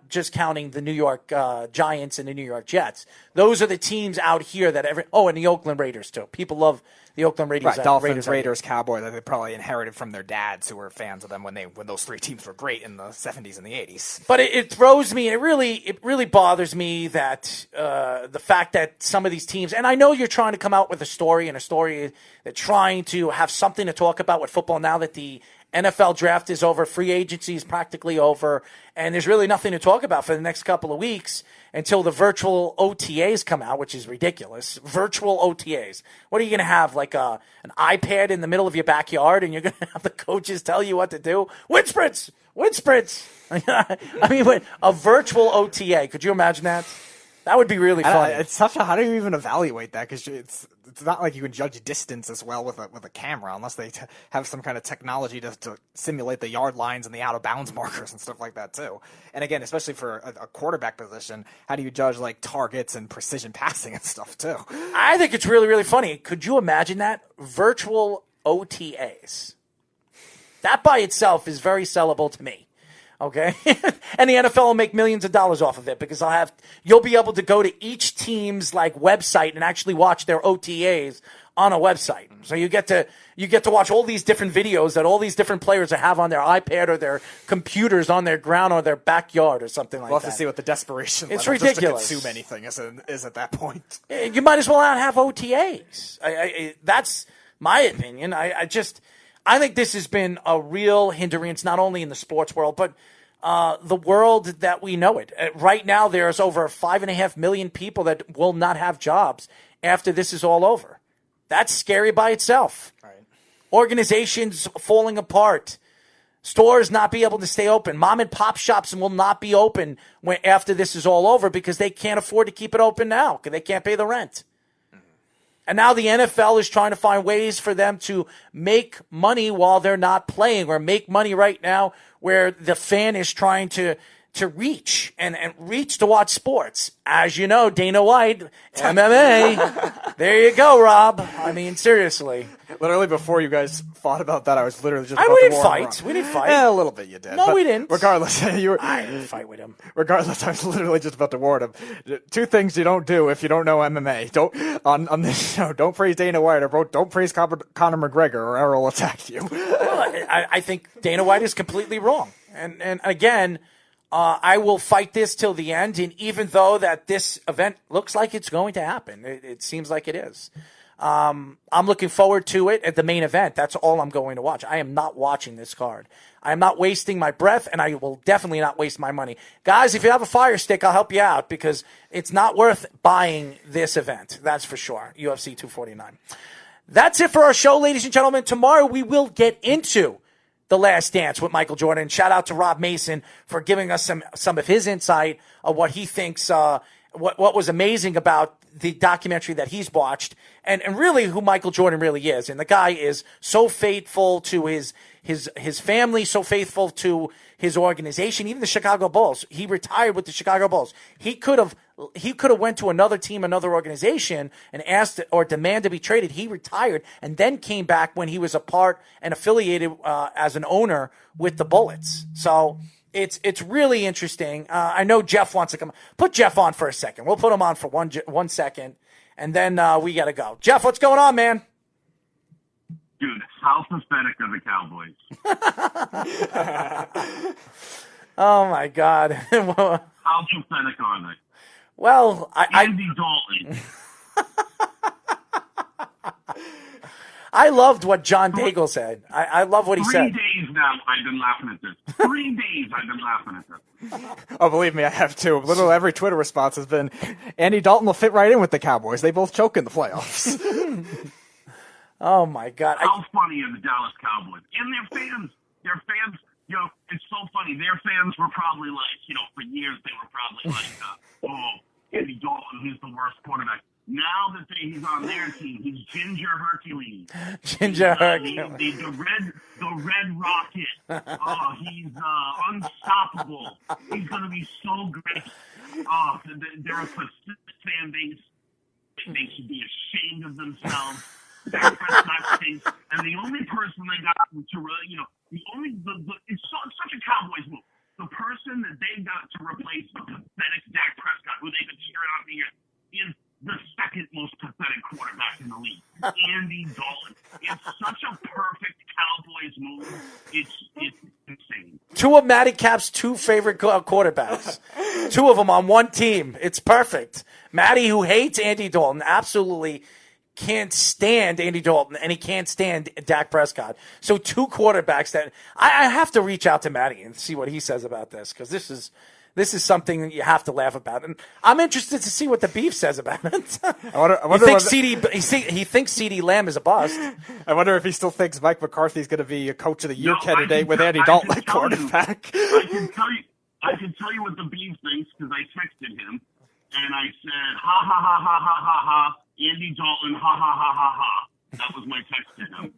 just counting the New York Giants and the New York Jets. Those are the teams out here that and the Oakland Raiders too. People love the Oakland Raiders. Right, Dolphins, Raiders, Cowboys, that they probably inherited from their dads who were fans of them when those three teams were great in the 70s and the 80s. But it throws me, it really bothers me that the fact that some of these teams, and I know you're trying to come out with a story that trying to have something to talk about with football now that the NFL draft is over, free agency is practically over, and there's really nothing to talk about for the next couple of weeks until the virtual OTAs come out, which is ridiculous. Virtual OTAs. What are you going to have, like an iPad in the middle of your backyard, and you're going to have the coaches tell you what to do? Wind sprints! I mean, a virtual OTA. Could you imagine that? That would be really funny. It's tough. How do you even evaluate that? Because it's not like you can judge distance as well with a camera, unless they have some kind of technology to simulate the yard lines and the out of bounds markers and stuff like that too. And again, especially for a quarterback position, how do you judge like targets and precision passing and stuff too? I think it's really, really funny. Could you imagine that? Virtual OTAs. That by itself is very sellable to me. Okay, and the NFL will make millions of dollars off of it because you'll be able to go to each team's like website and actually watch their OTAs on a website. So you get to watch all these different videos that all these different players have on their iPad or their computers on their ground or their backyard or something like that. We'll have to see what the desperation it's ridiculous. Just to consume anything is at that point. You might as well not have OTAs. That's my opinion. I think this has been a real hindrance, not only in the sports world, but the world that we know it. Right now, there's over 5.5 million people that will not have jobs after this is all over. That's scary by itself. Right. Organizations falling apart. Stores not be able to stay open. Mom and pop shops will not be open after this is all over because they can't afford to keep it open now because they can't pay the rent. And now the NFL is trying to find ways for them to make money while they're not playing, or make money right now where the fan is trying to reach and reach to watch sports. As you know, Dana White, MMA. There you go, Rob. I mean, seriously. Literally before you guys thought about that, I was literally just We didn't fight. Yeah, a little bit you did. No, we didn't. Regardless, I didn't fight with him. Regardless, I was literally just about to warn him. Two things you don't do if you don't know MMA. On this show, don't praise Dana White, or don't praise Conor McGregor, or Errol will attack you. Well, I think Dana White is completely wrong. And again, I will fight this till the end. And even though that this event looks like it's going to happen, it seems like it is. I'm looking forward to it at the main event. That's all I'm going to watch. I am not watching this card. I am not wasting my breath, and I will definitely not waste my money. Guys, if you have a Fire Stick, I'll help you out because it's not worth buying this event. That's for sure. UFC 249. That's it for our show, ladies and gentlemen. Tomorrow we will get into The Last Dance with Michael Jordan. Shout out to Rob Mason for giving us some of his insight of what he thinks what was amazing about the documentary that he's watched and really who Michael Jordan really is. And the guy is so faithful to his family, so faithful to his organization, even the Chicago Bulls. He retired with the Chicago Bulls. He could have went to another team, another organization, and asked or demanded to be traded. He retired and then came back when he was a part and affiliated as an owner with the Bullets. So it's really interesting. I know Jeff wants to come. Put Jeff on for a second. We'll put him on for 1 second, and then we got to go. Jeff, what's going on, man? Dude, how pathetic are the Cowboys? Oh, my God. How pathetic are they? Well, Andy Dalton. I loved what John Daigle said. I love what he said. 3 days now I've been laughing at this. 3 days I've been laughing at this. Oh, believe me, I have too. Literally every Twitter response has been, Andy Dalton will fit right in with the Cowboys. They both choke in the playoffs. Oh, my God. How funny are the Dallas Cowboys? And their fans, you know, it's so funny. Their fans were probably like, you know, for years they were probably like, Andy Dalton, he's the worst quarterback. Now that he's on their team, he's Ginger Hercules. Ginger Hercules. The red rocket. Oh, he's unstoppable. He's going to be so great. Oh, they're a pathetic fan base. They should be ashamed of themselves. Dak Prescott stinks. And the only person they got to, you know, it's such a Cowboys move. The person that they got to replace the pathetic Dak Prescott, who they've been cheering on for years, is the second most pathetic quarterback in the league, Andy Dalton. It's such a perfect Cowboys move. It's insane. Two of Matty Cap's two favorite quarterbacks. Two of them on one team. It's perfect. Matty, who hates Andy Dalton, absolutely can't stand Andy Dalton, and he can't stand Dak Prescott. So two quarterbacks that I have to reach out to Matty and see what he says about this, because this is something that you have to laugh about, and I'm interested to see what the beef says about it. He thinks CeeDee Lamb is a bust. I wonder if he still thinks Mike McCarthy's going to be a Coach of the Year candidate with Andy Dalton at quarterback. I can tell you what the beef thinks, because I texted him and I said, ha ha ha ha ha ha ha, Andy Dalton, ha ha ha ha ha. That was my text to him.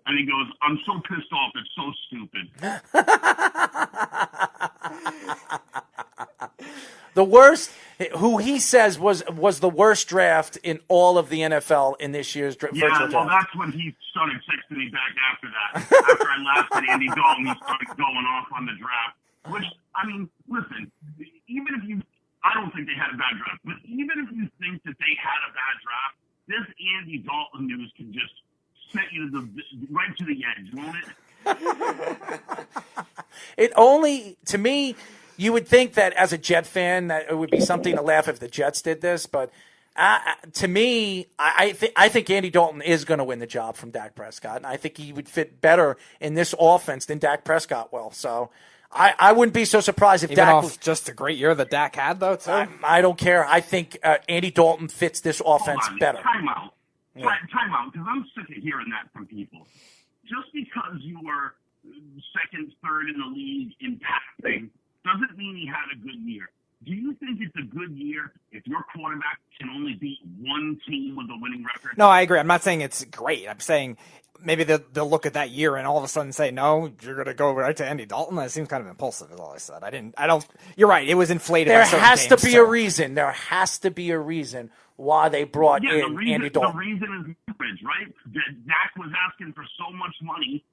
And he goes, I'm so pissed off, it's so stupid. The worst, who he says was the worst draft in all of the NFL in this year's virtual draft. Yeah, well, that's when he started texting me back after that. After I laughed at Andy Dalton, he started going off on the draft. Which, I mean, listen, even if you, I don't think they had a bad draft, but even if you think that they had a bad draft, this Andy Dalton news can just set you right to the edge, won't it? It only, to me, you would think that as a Jet fan that it would be something to laugh if the Jets did this, but to me, I think Andy Dalton is going to win the job from Dak Prescott, and I think he would fit better in this offense than Dak Prescott will. So I wouldn't be so surprised if Even Dak off was just a great year that Dak had, though, too. I don't care. I think Andy Dalton fits this offense better. Time out, because I'm sick of hearing that from people. Just because you were second, third in the league in passing doesn't mean he had a good year. Do you think it's a good year if your quarterback can only beat one team with a winning record? No, I agree. I'm not saying it's great. I'm saying maybe they'll look at that year and all of a sudden say, no, you're going to go right to Andy Dalton. That seems kind of impulsive, is all I said. You're right. It was inflated. There has to be a reason. There has to be a reason why they brought in Andy Dalton. The reason is leverage, right? Dak was asking for so much money,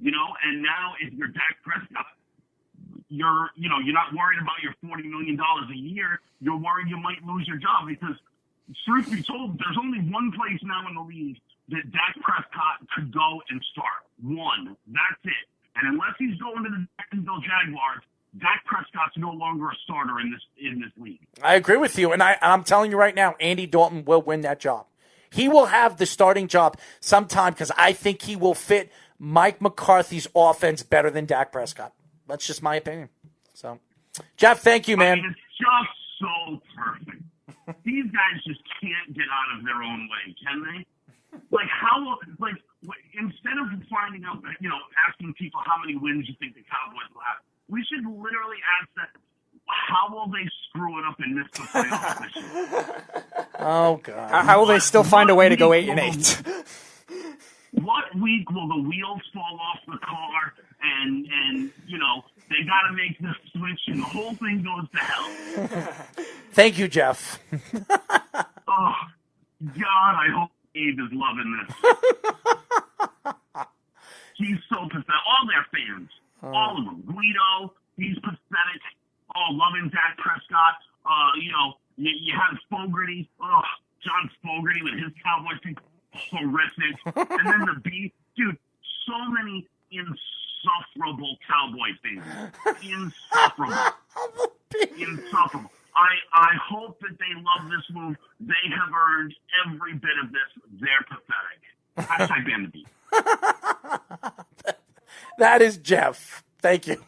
and now if you're Dak Prescott, you're not worried about your $40 million a year. You're worried you might lose your job because, truth be told, there's only one place now in the league that Dak Prescott could go and start. One. That's it. And unless he's going to the Jacksonville Jaguars, Dak Prescott's no longer a starter in this league. I agree with you, and I'm telling you right now, Andy Dalton will win that job. He will have the starting job sometime because I think he will fit Mike McCarthy's offense better than Dak Prescott. That's just my opinion. So, Jeff, thank you, man. I mean, it's just so perfect. These guys just can't get out of their own way, can they? Instead of finding out, asking people how many wins you think the Cowboys will have, we should literally ask that, how will they screw it up and miss the playoffs this year? Oh, God. How will they still find a way to go 8-8? What week will the wheels fall off the car and they got to make the switch and the whole thing goes to hell? Thank you, Jeff. Oh, God, I hope Steve is loving this. He's so pathetic. All their fans. All of them. Guido, he's pathetic. Oh, loving Dak Prescott. You have Fogarty. Oh, John Fogarty with his Cowboys thing. Horrific. And then the B. Dude, so many insufferable Cowboy things. Insufferable. Insufferable. I hope that they love this move. They have earned every bit of this. They're pathetic. Hashtag ban the beat. That is Jeff. Thank you.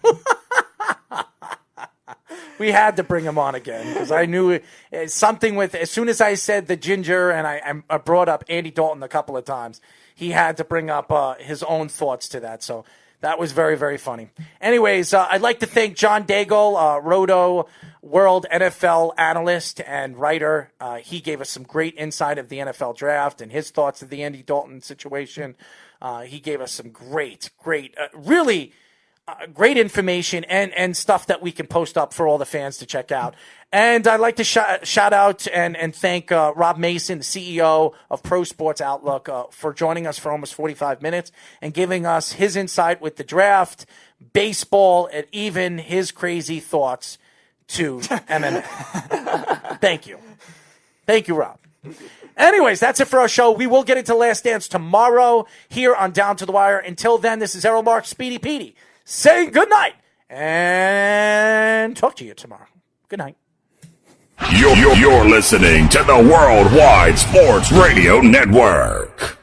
We had to bring him on again because I knew something with, as soon as I said the ginger and I brought up Andy Dalton a couple of times, he had to bring up his own thoughts to that. So that was very, very funny. Anyways, I'd like to thank John Daigle, Rotoworld NFL analyst and writer. He gave us some great insight of the NFL draft and his thoughts of the Andy Dalton situation. He gave us some great, really great information and stuff that we can post up for all the fans to check out. And I'd like to shout out and thank Rob Mason, the CEO of Pro Sports Outlook, for joining us for almost 45 minutes and giving us his insight with the draft, baseball, and even his crazy thoughts to MMA. Thank you. Thank you, Rob. Anyways, that's it for our show. We will get into Last Dance tomorrow here on Down to the Wire. Until then, this is Errol Marks, Speedy Petey, saying good night and talk to you tomorrow. Good night. You're listening to the Worldwide Sports Radio Network.